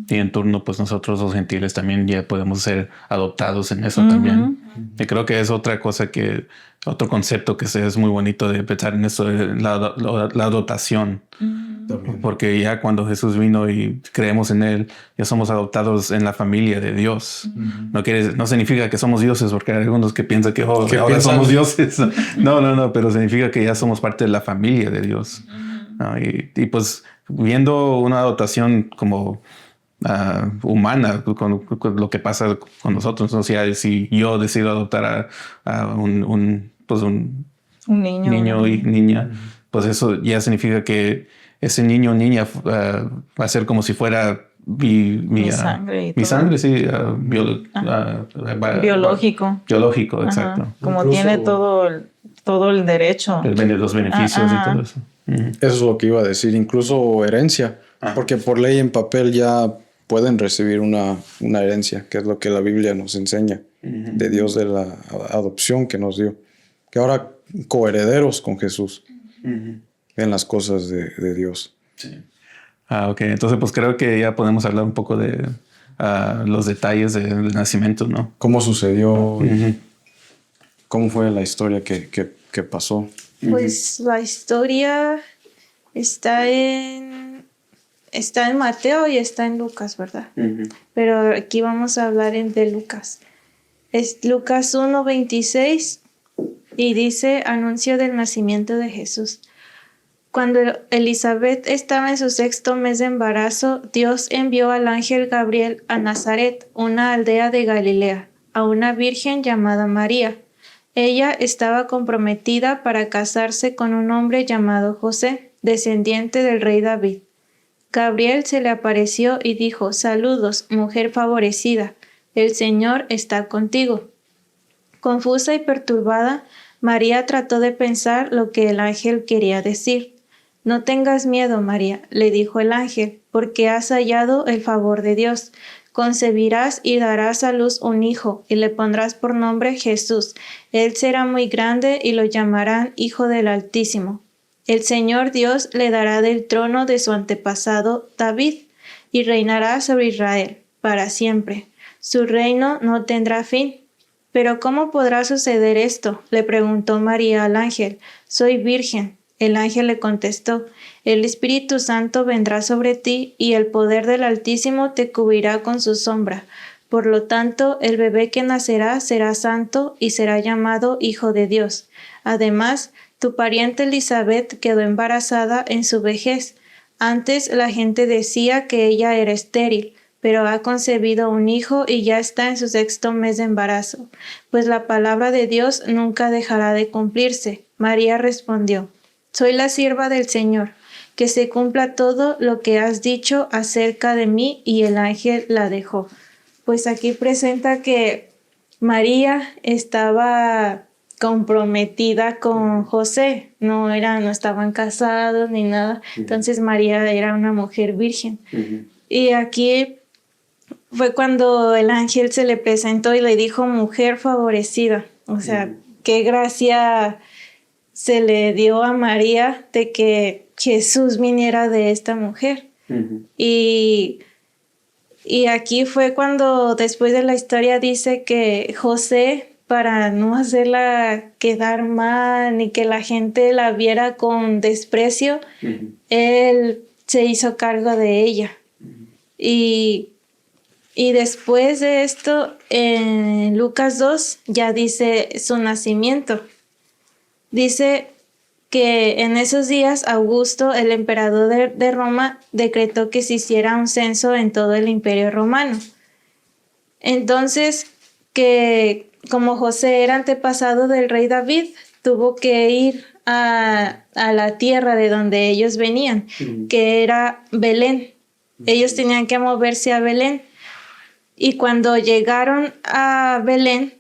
Y en turno, pues nosotros los gentiles también ya podemos ser adoptados en eso también. Y creo que es otra cosa otro concepto que es muy bonito de pensar en eso, la adoptación. Porque ya cuando Jesús vino y creemos en Él, ya somos adoptados en la familia de Dios. No significa que somos dioses, porque hay algunos que piensan que ahora somos dioses. No, pero significa que ya somos parte de la familia de Dios. Y pues viendo una adoptación como humana, con lo que pasa con nosotros, ¿no? Si yo decido adoptar a un niño y niña, pues eso ya significa que ese niño o niña va a ser como si fuera mi sangre. Mi sangre, sí. Biológico. Biológico, exacto. Como incluso tiene todo el derecho. Los beneficios y todo eso. Eso es lo que iba a decir. Incluso herencia. Porque por ley en papel ya pueden recibir una herencia, que es lo que la Biblia nos enseña de Dios, de la adopción que nos dio. Que ahora coherederos con Jesús en las cosas de Dios. Sí. Ok, entonces pues creo que ya podemos hablar un poco de los detalles del nacimiento, ¿no? ¿Cómo sucedió? ¿Cómo fue la historia que pasó? Pues la historia está en Mateo y está en Lucas, ¿verdad? Pero aquí vamos a hablar de Lucas. Es Lucas 1:26 y dice: anuncio del nacimiento de Jesús. Cuando Elizabeth estaba en su 6º mes de embarazo, Dios envió al ángel Gabriel a Nazaret, una aldea de Galilea, a una virgen llamada María. Ella estaba comprometida para casarse con un hombre llamado José, descendiente del rey David. Gabriel se le apareció y dijo: saludos, mujer favorecida, el Señor está contigo. Confusa y perturbada, María trató de pensar lo que el ángel quería decir. No tengas miedo, María, le dijo el ángel, porque has hallado el favor de Dios. Concebirás y darás a luz un hijo, y le pondrás por nombre Jesús. Él será muy grande y lo llamarán Hijo del Altísimo. El Señor Dios le dará del trono de su antepasado David, y reinará sobre Israel para siempre. Su reino no tendrá fin. ¿Pero cómo podrá suceder esto?, le preguntó María al ángel. Soy virgen. El ángel le contestó: el Espíritu Santo vendrá sobre ti y el poder del Altísimo te cubrirá con su sombra. Por lo tanto, el bebé que nacerá será santo y será llamado Hijo de Dios. Además, tu pariente Elizabeth quedó embarazada en su vejez. Antes la gente decía que ella era estéril, pero ha concebido un hijo y ya está en su 6º mes de embarazo, pues la palabra de Dios nunca dejará de cumplirse. María respondió: soy la sierva del Señor, que se cumpla todo lo que has dicho acerca de mí, y el ángel la dejó. Pues aquí presenta que María estaba comprometida con José, no estaban casados ni nada. Entonces María era una mujer virgen. Y aquí fue cuando el ángel se le presentó y le dijo: mujer favorecida. O sea, qué gracia se le dio a María de que Jesús viniera de esta mujer. Y aquí fue cuando, después de la historia, dice que José, para no hacerla quedar mal ni que la gente la viera con desprecio, él se hizo cargo de ella. Y después de esto, en Lucas 2 ya dice su nacimiento. Dice que en esos días Augusto, el emperador de Roma, decretó que se hiciera un censo en todo el imperio romano. Entonces, que como José era antepasado del rey David, tuvo que ir a la tierra de donde ellos venían, que era Belén. Ellos tenían que moverse a Belén. Y cuando llegaron a Belén,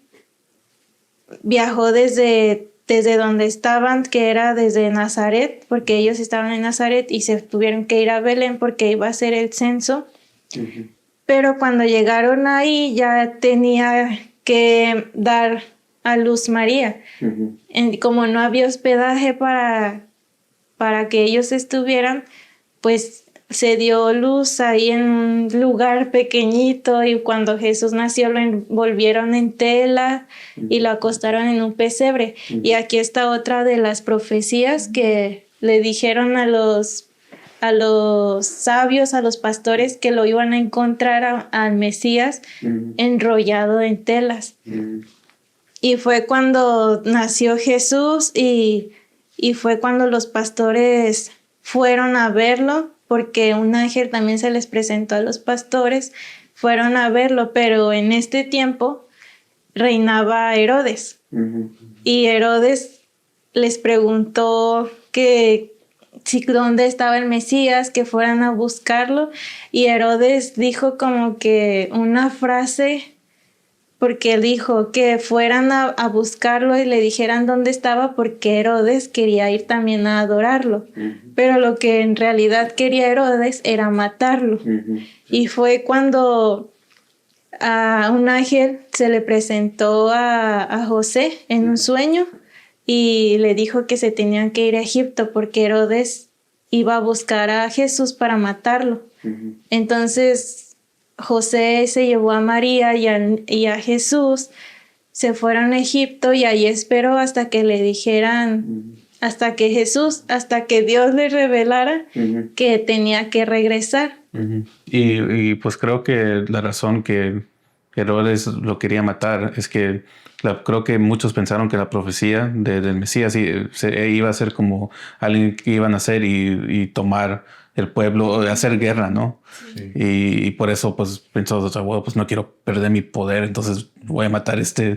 viajó desde donde estaban, que era desde Nazaret, porque ellos estaban en Nazaret y se tuvieron que ir a Belén porque iba a ser el censo. Pero cuando llegaron ahí ya tenía que dar a luz María. Como no había hospedaje para que ellos estuvieran, pues se dio luz ahí en un lugar pequeñito, y cuando Jesús nació lo envolvieron en tela y lo acostaron en un pesebre. Y aquí está otra de las profecías que le dijeron a los sabios, a los pastores, que lo iban a encontrar al Mesías enrollado en telas. Y fue cuando nació Jesús y fue cuando los pastores fueron a verlo, porque un ángel también se les presentó a los pastores, fueron a verlo, pero en este tiempo reinaba Herodes. Y Herodes les preguntó dónde estaba el Mesías, que fueran a buscarlo, y Herodes dijo como que una frase, porque dijo que fueran a buscarlo y le dijeran dónde estaba, porque Herodes quería ir también a adorarlo. Pero lo que en realidad quería Herodes era matarlo. Y fue cuando a un ángel se le presentó a José en un sueño y le dijo que se tenían que ir a Egipto porque Herodes iba a buscar a Jesús para matarlo. Entonces José se llevó a María y a Jesús, se fueron a Egipto y ahí esperó hasta que le dijeran, hasta que Dios le revelara que tenía que regresar. Y pues creo que la razón que Herodes lo quería matar es que creo que muchos pensaron que la profecía del Mesías iba a ser como alguien que iban a hacer y tomar el pueblo, hacer guerra, ¿no? Sí. Y por eso pues pensó, bueno, pues no quiero perder mi poder, entonces voy a matar esto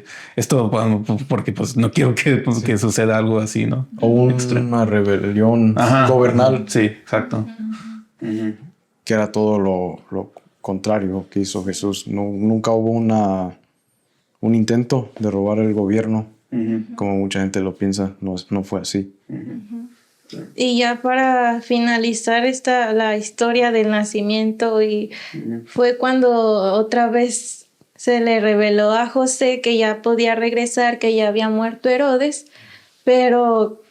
porque pues no quiero que suceda algo así, ¿no? O una rebelión gobernal. Sí, exacto. Que era todo lo contrario que hizo Jesús. Nunca hubo un intento de robar el gobierno, como mucha gente lo piensa. No fue así. Y ya para finalizar la historia del nacimiento, fue cuando otra vez se le reveló a José que ya podía regresar, que ya había muerto Herodes, pero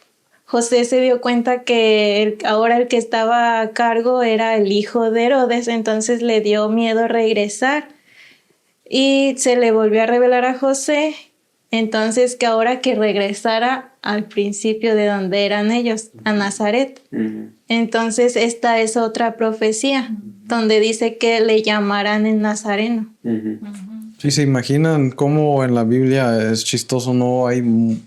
José se dio cuenta que ahora el que estaba a cargo era el hijo de Herodes, entonces le dio miedo regresar y se le volvió a revelar a José. Entonces que ahora que regresara al principio de donde eran ellos, a Nazaret. Entonces esta es otra profecía donde dice que le llamarán el Nazareno. Sí, se imaginan cómo en la Biblia es chistoso, no hay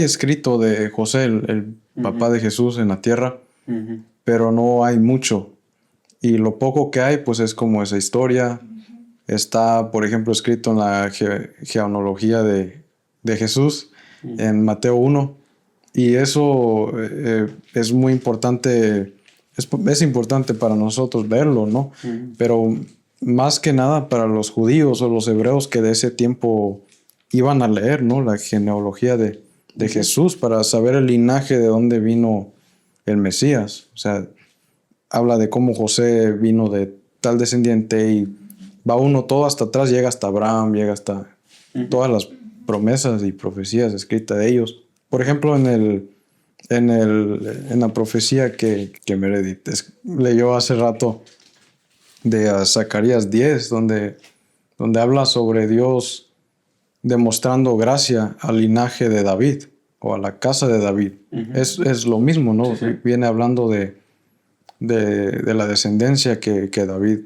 escrito de José, el papá de Jesús en la tierra, pero no hay mucho. Y lo poco que hay, pues es como esa historia. Está, por ejemplo, escrito en la genealogía de Jesús, en Mateo 1. Y eso es muy importante, es importante para nosotros verlo, ¿no? Pero más que nada para los judíos o los hebreos que de ese tiempo iban a leer, ¿no? La genealogía de Jesús, para saber el linaje de dónde vino el Mesías. O sea, habla de cómo José vino de tal descendiente y va uno todo hasta atrás, llega hasta Abraham, llega hasta todas las promesas y profecías escritas de ellos. Por ejemplo, en la profecía que Meredith leyó hace rato de Zacarías 10, donde habla sobre Dios demostrando gracia al linaje de David o a la casa de David. Es lo mismo, ¿no? Sí. Viene hablando de de la descendencia que David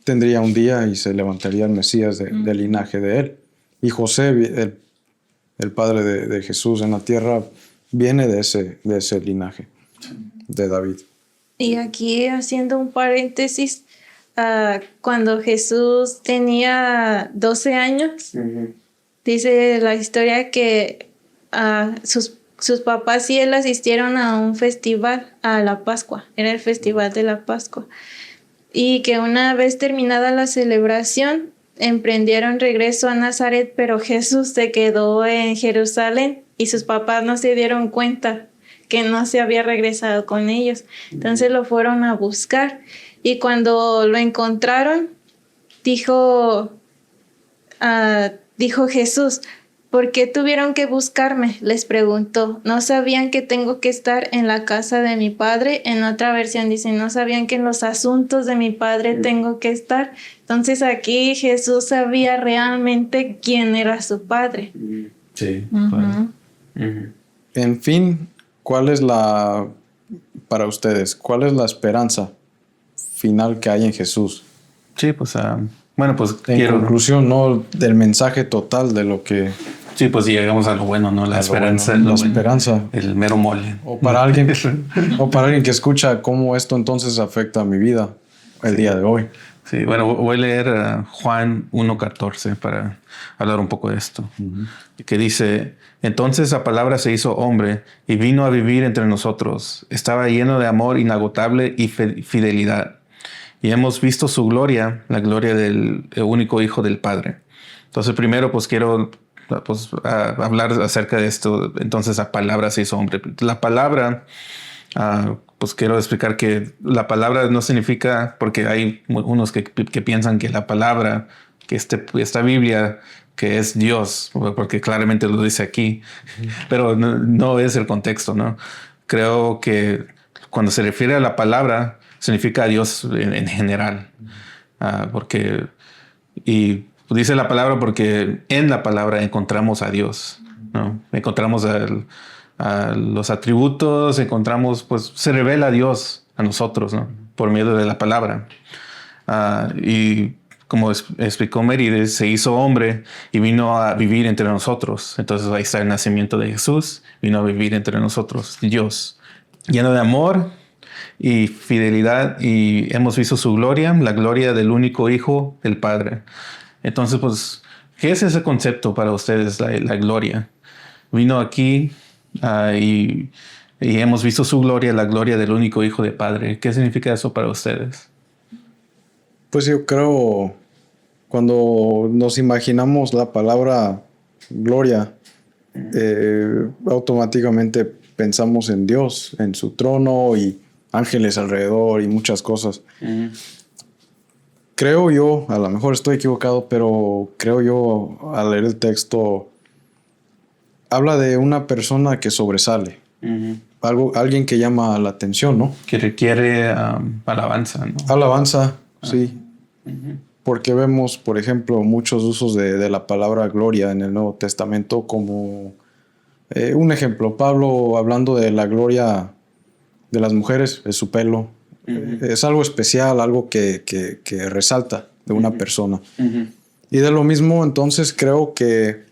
tendría un día y se levantaría el Mesías del linaje de él. Y José, el padre de Jesús en la tierra, viene de ese linaje de David. Y aquí haciendo un paréntesis, cuando Jesús tenía 12 años, dice la historia que sus papás y él asistieron a un festival, a la Pascua, era el festival de la Pascua, y que una vez terminada la celebración, emprendieron regreso a Nazaret, pero Jesús se quedó en Jerusalén y sus papás no se dieron cuenta que no se había regresado con ellos. Entonces lo fueron a buscar y cuando lo encontraron, dijo Jesús, ¿por qué tuvieron que buscarme?, les preguntó. ¿No sabían que tengo que estar en la casa de mi padre? En otra versión dice, ¿no sabían que en los asuntos de mi padre tengo que estar? Entonces aquí Jesús sabía realmente quién era su padre. Sí, Ujú. En fin, para ustedes, cuál es la esperanza final que hay en Jesús? Sí, pues, bueno, pues En conclusión, ¿no? Del mensaje total de lo que... Sí, pues llegamos a lo bueno, ¿no? La esperanza. bueno, la lo bueno. esperanza. El mero mole. O para alguien que escucha cómo esto entonces afecta a mi vida el día de hoy. Sí, bueno, voy a leer Juan 1:14 para hablar un poco de esto. Que dice, entonces la palabra se hizo hombre y vino a vivir entre nosotros. Estaba lleno de amor inagotable y fidelidad. Y hemos visto su gloria, la gloria del único Hijo del Padre. Entonces primero pues quiero hablar acerca de esto. Entonces la palabra se hizo hombre. La palabra... pues quiero explicar que la palabra no significa, porque hay unos que piensan que la palabra, que esta Biblia, que es Dios, porque claramente lo dice aquí, pero no es el contexto, ¿no? Creo que cuando se refiere a la palabra, significa a Dios en general, y dice la palabra porque en la palabra encontramos a Dios, ¿no? Encontramos a los atributos, pues se revela a Dios a nosotros, ¿no? Por medio de la palabra. Y como explicó Mary, se hizo hombre y vino a vivir entre nosotros. Entonces ahí está el nacimiento de Jesús, vino a vivir entre nosotros, Dios, lleno de amor y fidelidad, y hemos visto su gloria, la gloria del único Hijo del Padre. Entonces, pues, ¿qué es ese concepto para ustedes, la gloria? Vino aquí y hemos visto su gloria, la gloria del único Hijo del Padre. ¿Qué significa eso para ustedes? Pues yo creo, cuando nos imaginamos la palabra gloria, automáticamente pensamos en Dios, en su trono y ángeles alrededor y muchas cosas. Creo yo, a lo mejor estoy equivocado, pero creo yo, al leer el texto, habla de una persona que sobresale. Alguien que llama la atención, ¿no? Que requiere alabanza, ¿no? Alabanza, sí. Porque vemos, por ejemplo, muchos usos de la palabra gloria en el Nuevo Testamento como un ejemplo. Pablo hablando de la gloria de las mujeres, es su pelo. Es algo especial, algo que resalta de una persona. Y de lo mismo, entonces, creo que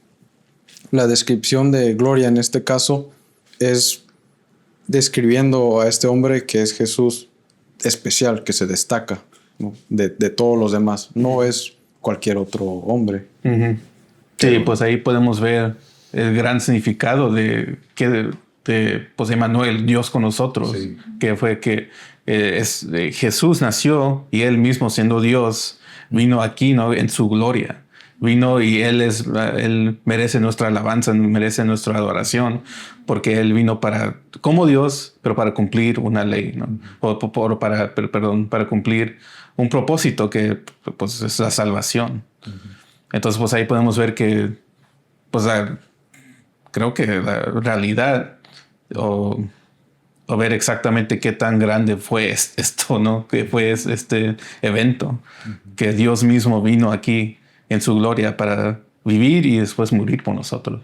la descripción de gloria en este caso es describiendo a este hombre que es Jesús especial, que se destaca, ¿no? de todos los demás. No es cualquier otro hombre. Sí, pues ahí podemos ver el gran significado de pues Emmanuel, Dios con nosotros, sí. Que fue que Jesús nació y él mismo siendo Dios vino aquí, ¿no? En su gloria. Vino y él merece nuestra alabanza, merece nuestra adoración, porque él vino como Dios, pero para cumplir una ley, ¿no? Para cumplir un propósito que pues es la salvación. Entonces, pues ahí podemos ver que, pues creo que la realidad o ver exactamente qué tan grande fue esto, ¿no? Que fue este evento, que Dios mismo vino aquí en su gloria para vivir y después morir por nosotros.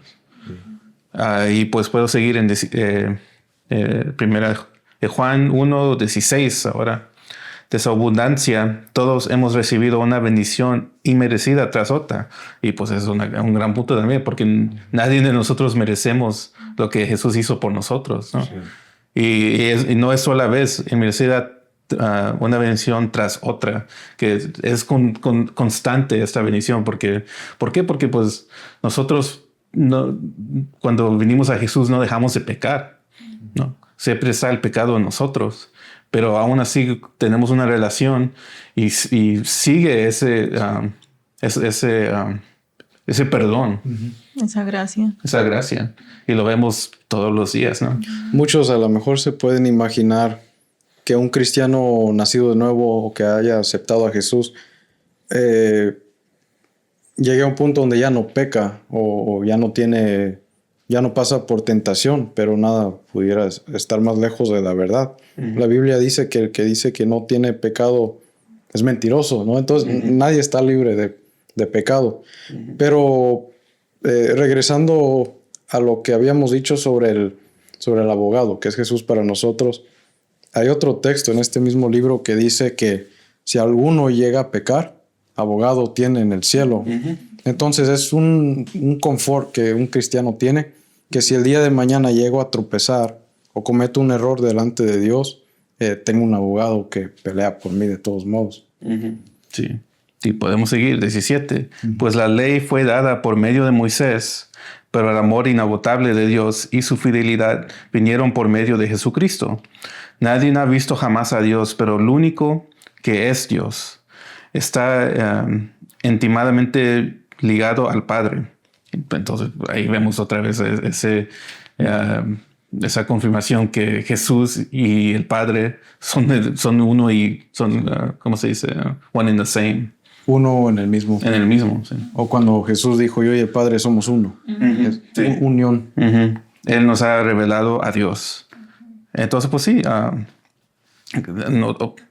Y pues puedo seguir en Juan 1:16 ahora. De su abundancia, todos hemos recibido una bendición inmerecida tras otra. Y pues es un gran punto también, porque nadie de nosotros merecemos lo que Jesús hizo por nosotros, ¿no? Sí. Y no es sola vez inmerecida, una bendición tras otra, que es constante esta bendición. ¿Por qué? Porque pues nosotros cuando vinimos a Jesús no dejamos de pecar, ¿no? Siempre está el pecado en nosotros. Pero aún así tenemos una relación y sigue ese perdón. Esa gracia. Esa gracia. Y lo vemos todos los días, ¿no? Muchos a lo mejor se pueden imaginar que un cristiano nacido de nuevo o que haya aceptado a Jesús llegue a un punto donde ya no peca o ya no pasa por tentación, pero nada pudiera estar más lejos de la verdad. La Biblia dice que el que dice que no tiene pecado es mentiroso, ¿no? Entonces nadie está libre de pecado. Pero regresando a lo que habíamos dicho sobre el abogado, que es Jesús para nosotros, hay otro texto en este mismo libro que dice que si alguno llega a pecar, abogado tiene en el cielo. Entonces es un confort que un cristiano tiene, que si el día de mañana llego a tropezar o cometo un error delante de Dios, tengo un abogado que pelea por mí de todos modos. Sí. Y podemos seguir. 17. Pues la ley fue dada por medio de Moisés, pero el amor inagotable de Dios y su fidelidad vinieron por medio de Jesucristo. Nadie ha visto jamás a Dios, pero el único que es Dios está íntimamente ligado al Padre. Entonces ahí vemos otra vez esa confirmación que Jesús y el Padre son uno y son, ¿cómo se dice? One in the same. Uno en el mismo. En el mismo, sí. O cuando Jesús dijo, yo y el Padre somos uno. Sí. Unión. Él nos ha revelado a Dios. Entonces, pues sí,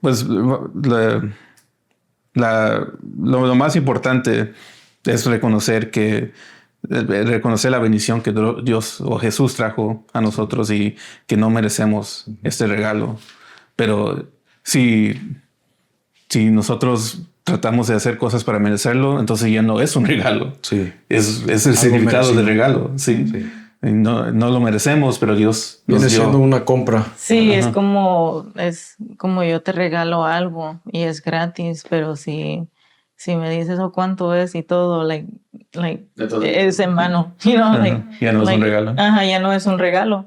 pues lo más importante es reconocer la bendición que Dios o Jesús trajo a nosotros y que no merecemos este regalo. Pero si nosotros tratamos de hacer cosas para merecerlo, entonces ya no es un regalo. Sí. Es el significado del regalo. Sí. No lo merecemos, pero Dios nos viene dio. siendo una compra. Sí, es como yo te regalo algo y es gratis, pero si me dices cuánto es y todo, es en mano, ya no es un regalo. Ajá, ya no es un regalo.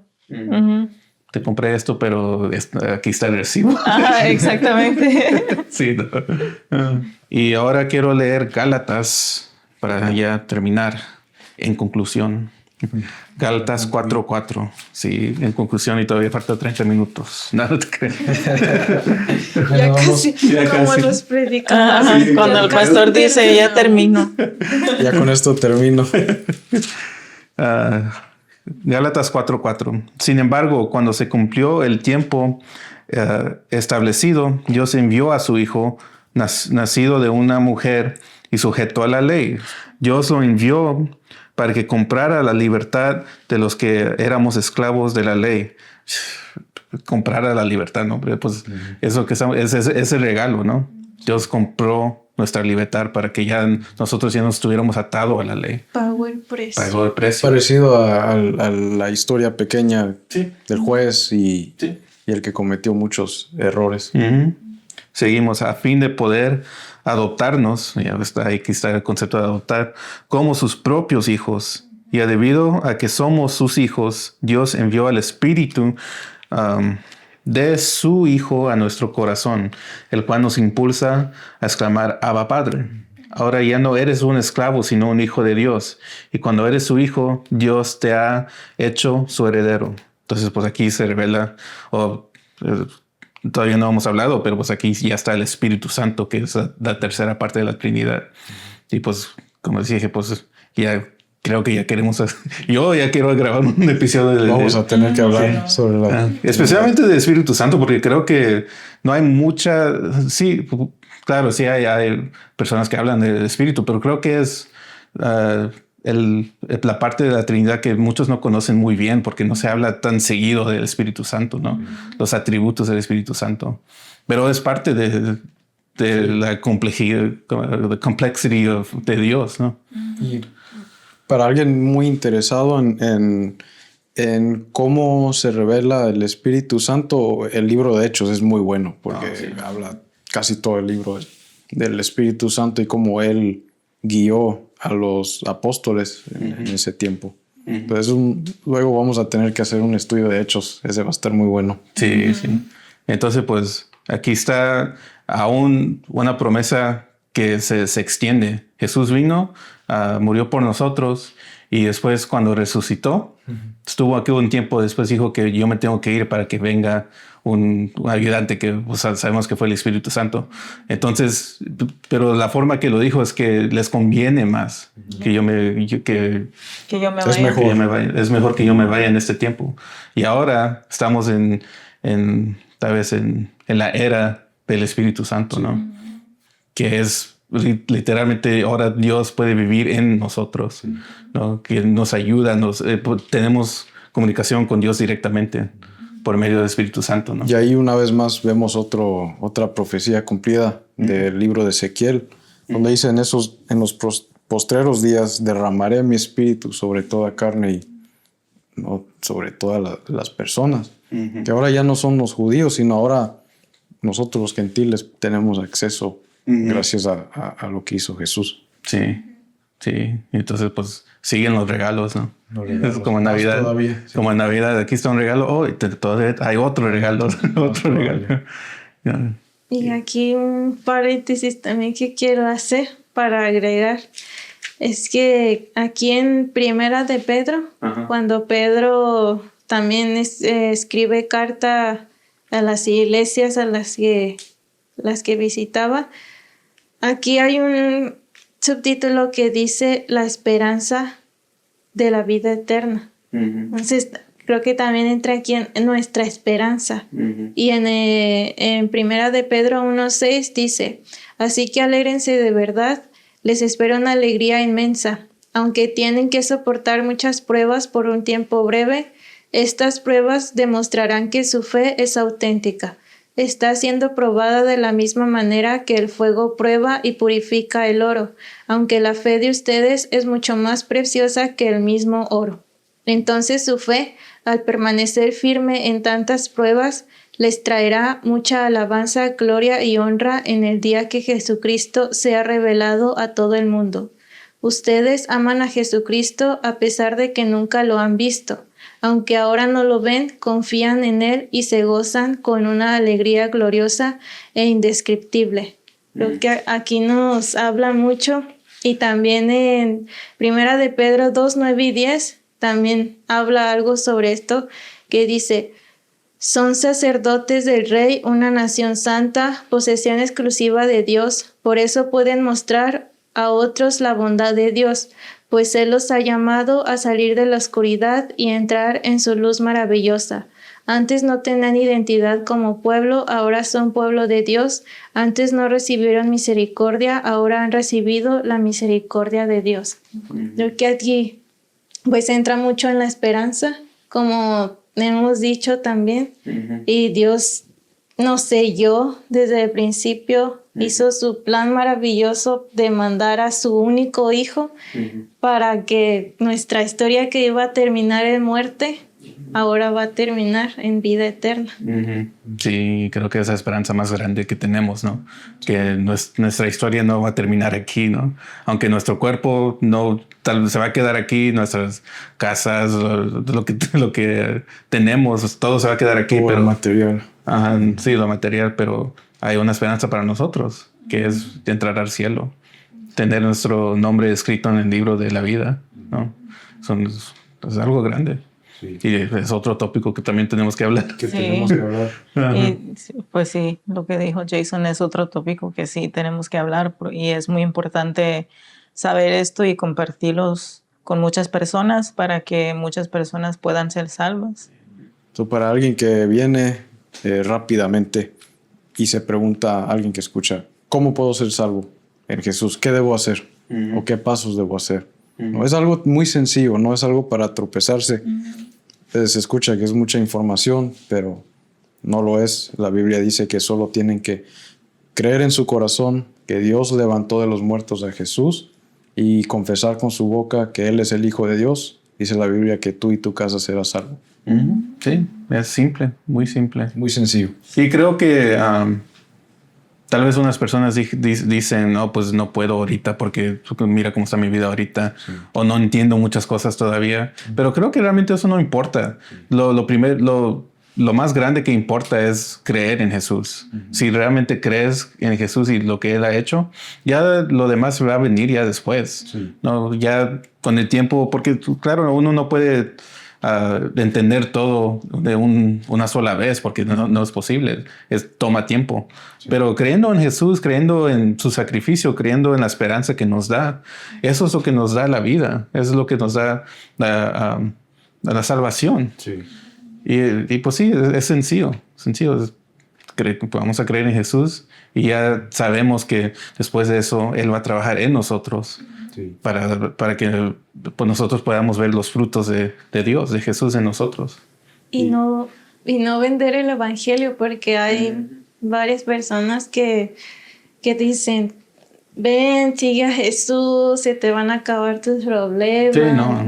Te compré esto, pero aquí está el recibo. Ajá, exactamente. Sí. Y ahora quiero leer Gálatas para ya terminar. En conclusión, Gálatas 4:4. Sí, en conclusión, y todavía falta 30 minutos. No te crees. Ya casi, como los predicadores. Sí, cuando el pastor dice, ya termino. Ya con esto termino. Gálatas 4:4. Sin embargo, cuando se cumplió el tiempo establecido, Dios envió a su Hijo, nacido de una mujer y sujeto a la ley. Dios lo envió para que comprara la libertad de los que éramos esclavos de la ley. Comprara la libertad, ¿no? Pues eso que es el regalo, ¿no? Dios compró nuestra libertad para que ya nosotros ya no estuviéramos atados a la ley. Pagó el precio. Pagó el precio. Parecido a la historia pequeña del juez y el que cometió muchos errores. Seguimos a fin de poder adoptarnos, ya está, aquí está el concepto de adoptar, como sus propios hijos. Y debido a que somos sus hijos, Dios envió al Espíritu de su Hijo a nuestro corazón, el cual nos impulsa a exclamar, Abba, Padre. Ahora ya no eres un esclavo, sino un hijo de Dios. Y cuando eres su hijo, Dios te ha hecho su heredero. Entonces, pues aquí se revela, todavía no hemos hablado, pero pues aquí ya está el Espíritu Santo, que es la tercera parte de la Trinidad. Y pues, como dije, pues ya creo que ya queremos... Yo ya quiero grabar un episodio Vamos a tener que hablar sobre la... especialmente del Espíritu Santo, porque creo que no hay mucha... Sí, claro, sí hay personas que hablan del Espíritu, pero creo que es la parte de la Trinidad que muchos no conocen muy bien porque no se habla tan seguido del Espíritu Santo, ¿no? Los atributos del Espíritu Santo. Pero es parte de la complejidad, the complexity de Dios, ¿no? Y para alguien muy interesado en cómo se revela el Espíritu Santo, el libro de Hechos es muy bueno porque habla casi todo el libro del Espíritu Santo y cómo él guió a los apóstoles en ese tiempo. Entonces luego vamos a tener que hacer un estudio de Hechos. Ese va a estar muy bueno. Sí, sí. Entonces, pues aquí está aún una promesa que se extiende. Jesús vino, murió por nosotros y después cuando resucitó, estuvo aquí un tiempo después, dijo que yo me tengo que ir para que venga un ayudante que sabemos que fue el Espíritu Santo. Entonces, pero la forma que lo dijo es que les conviene más que yo me vaya. Es mejor que yo me vaya en este tiempo. Y ahora estamos tal vez en la era del Espíritu Santo, ¿no? Que es literalmente ahora Dios puede vivir en nosotros, ¿no? Que nos ayuda, tenemos comunicación con Dios directamente por medio del Espíritu Santo, ¿no? Y ahí una vez más vemos otra profecía cumplida del libro de Ezequiel, donde dice en los postreros días derramaré mi espíritu sobre toda carne y no sobre todas las personas. Que ahora ya no son los judíos, sino ahora nosotros los gentiles tenemos acceso gracias a lo que hizo Jesús. Sí, sí. Entonces, pues, siguen los regalos, ¿no? Es como en Navidad. Todavía, sí. Como en Navidad, aquí está un regalo. Oh, todavía hay otro regalo. Otro regalo. Yeah. Y aquí un paréntesis también que quiero hacer para agregar. Es que aquí en Primera de Pedro, cuando Pedro también escribe carta a las iglesias a las que visitaba, aquí hay un subtítulo que dice la esperanza de la vida eterna. Entonces creo que también entra aquí en nuestra esperanza. Y en Primera de Pedro 1:6 dice: así que alégrense de verdad, les espera una alegría inmensa. Aunque tienen que soportar muchas pruebas por un tiempo breve, estas pruebas demostrarán que su fe es auténtica. Está siendo probada de la misma manera que el fuego prueba y purifica el oro, aunque la fe de ustedes es mucho más preciosa que el mismo oro. Entonces su fe, al permanecer firme en tantas pruebas, les traerá mucha alabanza, gloria y honra en el día que Jesucristo sea revelado a todo el mundo. Ustedes aman a Jesucristo a pesar de que nunca lo han visto. Aunque ahora no lo ven, confían en Él y se gozan con una alegría gloriosa e indescriptible. Creo que aquí nos habla mucho, y también en Primera de Pedro 2, 9 y 10 también habla algo sobre esto, que dice: son sacerdotes del Rey, una nación santa, posesión exclusiva de Dios. Por eso pueden mostrar a otros la bondad de Dios, pues Él los ha llamado a salir de la oscuridad y entrar en su luz maravillosa. Antes no tenían identidad como pueblo, ahora son pueblo de Dios. Antes no recibieron misericordia, ahora han recibido la misericordia de Dios. Creo que aquí pues entra mucho en la esperanza, como hemos dicho también. Y Dios nos selló desde el principio, hizo su plan maravilloso de mandar a su único hijo para que nuestra historia, que iba a terminar en muerte, ahora va a terminar en vida eterna. Sí, creo que esa esperanza más grande que tenemos, ¿no? Que nuestra historia no va a terminar aquí, ¿no? Aunque nuestro cuerpo tal vez se va a quedar aquí, nuestras casas, lo que tenemos, todo se va a quedar aquí. Todo el material. Sí, lo material, pero hay una esperanza para nosotros, que es entrar al cielo, tener nuestro nombre escrito en el libro de la vida, ¿no? Es algo grande. Sí. Y es otro tópico que también tenemos que hablar. Y, pues sí, lo que dijo Jason es otro tópico que sí tenemos que hablar, y es muy importante saber esto y compartirlos con muchas personas para que muchas personas puedan ser salvas. Para alguien que viene rápidamente y se pregunta a alguien que escucha: ¿cómo puedo ser salvo en Jesús? ¿Qué debo hacer? ¿O qué pasos debo hacer? No es algo muy sencillo, no es algo para tropezarse. Se escucha que es mucha información, pero no lo es. La Biblia dice que solo tienen que creer en su corazón que Dios levantó de los muertos a Jesús y confesar con su boca que Él es el Hijo de Dios. Dice la Biblia que tú y tu casa serás salvo. Sí, es simple, muy simple. Muy sencillo. Y creo que tal vez unas personas dicen, no, pues no puedo ahorita porque mira cómo está mi vida ahorita, o no entiendo muchas cosas todavía. Pero creo que realmente eso no importa. Lo más grande que importa es creer en Jesús. Si realmente crees en Jesús y lo que Él ha hecho, ya lo demás va a venir ya después. No, ya con el tiempo, porque claro, uno no puede entender todo de una sola vez, porque no es posible. Toma tiempo. Pero creyendo en Jesús, creyendo en su sacrificio, creyendo en la esperanza que nos da, eso es lo que nos da la vida. Eso es lo que nos da la salvación. Y pues sí, es sencillo. Vamos a creer en Jesús y ya sabemos que después de eso Él va a trabajar en nosotros para que pues, nosotros podamos ver los frutos de Dios, de Jesús en nosotros. Y no vender el evangelio, porque hay varias personas que dicen, ven, sigue a Jesús, se te van a acabar tus problemas. Sí, no.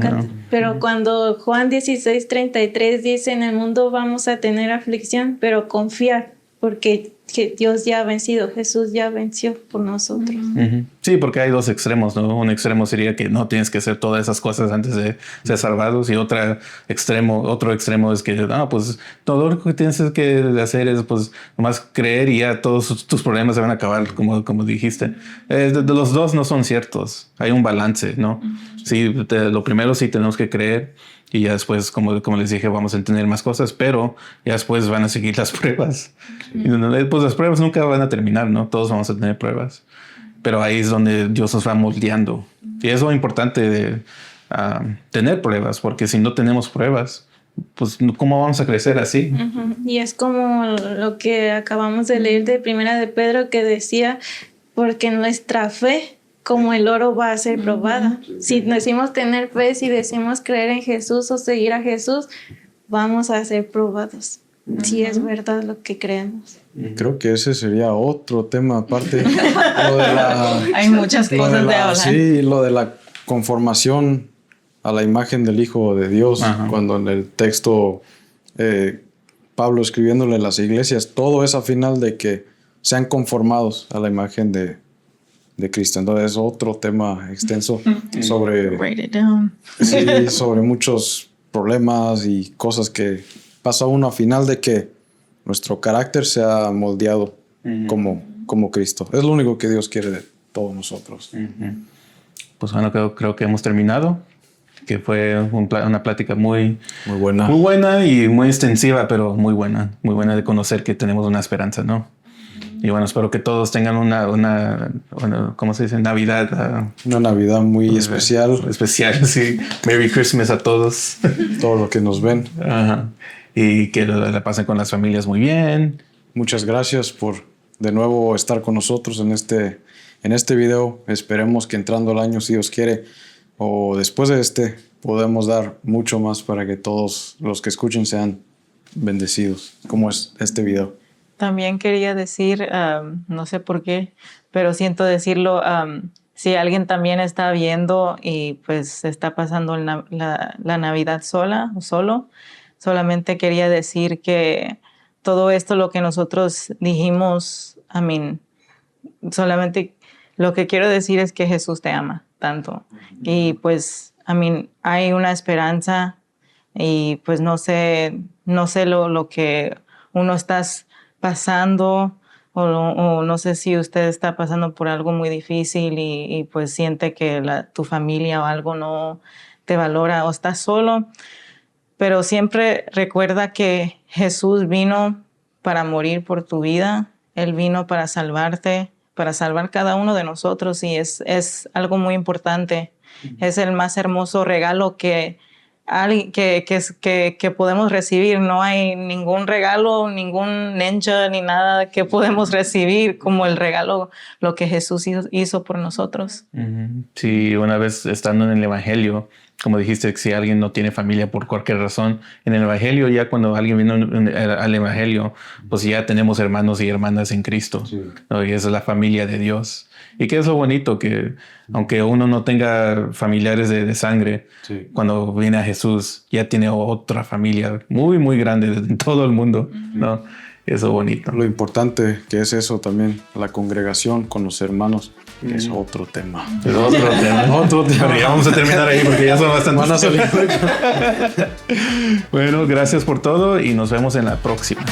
Pero cuando Juan 16:33 dice, en el mundo vamos a tener aflicción, pero confiar, porque que Dios ya ha vencido, Jesús ya venció por nosotros. Sí, porque hay dos extremos, ¿no? Un extremo sería que no tienes que hacer todas esas cosas antes de ser salvados, y otro extremo es que, pues todo lo que tienes que hacer es pues nomás creer y ya todos tus problemas se van a acabar, como dijiste. Los dos no son ciertos, hay un balance, ¿no? Sí, lo primero sí tenemos que creer, y ya después, como les dije, vamos a entender más cosas, pero ya después van a seguir las pruebas. Y pues las pruebas nunca van a terminar, ¿no? Todos vamos a tener pruebas. Pero ahí es donde Dios nos va moldeando. Y es lo importante de tener pruebas, porque si no tenemos pruebas, pues ¿cómo vamos a crecer así? Y es como lo que acabamos de leer de Primera de Pedro, que decía, porque nuestra fe, como el oro, va a ser probada. Si decimos tener fe, si decimos creer en Jesús o seguir a Jesús, vamos a ser probados. Si es verdad lo que creemos. Creo que ese sería otro tema aparte. Hay muchas cosas de hablar. Sí, lo de la conformación a la imagen del Hijo de Dios. Cuando en el texto Pablo escribiéndole a las iglesias, todo es a final de que sean conformados a la imagen de Cristo. Entonces es otro tema extenso sobre muchos problemas y cosas que pasa uno a final de que nuestro carácter sea moldeado como Cristo. Es lo único que Dios quiere de todos nosotros. Pues bueno, creo que hemos terminado, que fue una plática muy buena. Muy buena y muy extensiva, pero muy buena de conocer que tenemos una esperanza, ¿no? Y bueno, espero que todos tengan una ¿cómo se dice? Navidad. Una Navidad muy especial. Especial, sí. Merry Christmas a todos. Todos los que nos ven. Y que la pasen con las familias muy bien. Muchas gracias por de nuevo estar con nosotros en este video. Esperemos que entrando el año, si Dios quiere, o después de podemos dar mucho más para que todos los que escuchen sean bendecidos, como es este video. También quería decir, no sé por qué, pero siento decirlo, si alguien también está viendo y pues está pasando la Navidad sola o solo, solamente quería decir que todo esto, lo que nosotros dijimos, solamente lo que quiero decir es que Jesús te ama tanto. Y pues, hay una esperanza, y pues no sé lo que uno está pasando, o no sé si usted está pasando por algo muy difícil y pues siente que tu familia o algo no te valora o estás solo, pero siempre recuerda que Jesús vino para morir por tu vida. Él vino para salvarte, para salvar cada uno de nosotros, y es algo muy importante. Es el más hermoso regalo que que podemos recibir. No hay ningún regalo, ningún ninja ni nada que podemos recibir como el regalo, lo que Jesús hizo por nosotros. Sí, una vez estando en el Evangelio, como dijiste, si alguien no tiene familia por cualquier razón, en el Evangelio, ya cuando alguien vino al Evangelio, pues ya tenemos hermanos y hermanas en Cristo, sí, ¿no? Y esa es la familia de Dios. Y que es lo bonito, que aunque uno no tenga familiares de sangre, sí, cuando viene a Jesús, ya tiene otra familia muy, muy grande en todo el mundo, ¿no? Eso es bonito. Lo importante que es eso también, la congregación con los hermanos, que es otro tema. Es otro tema. Otro tema. Pero ya vamos a terminar ahí porque ya son bastante. Van a salir. Bueno, gracias por todo y nos vemos en la próxima.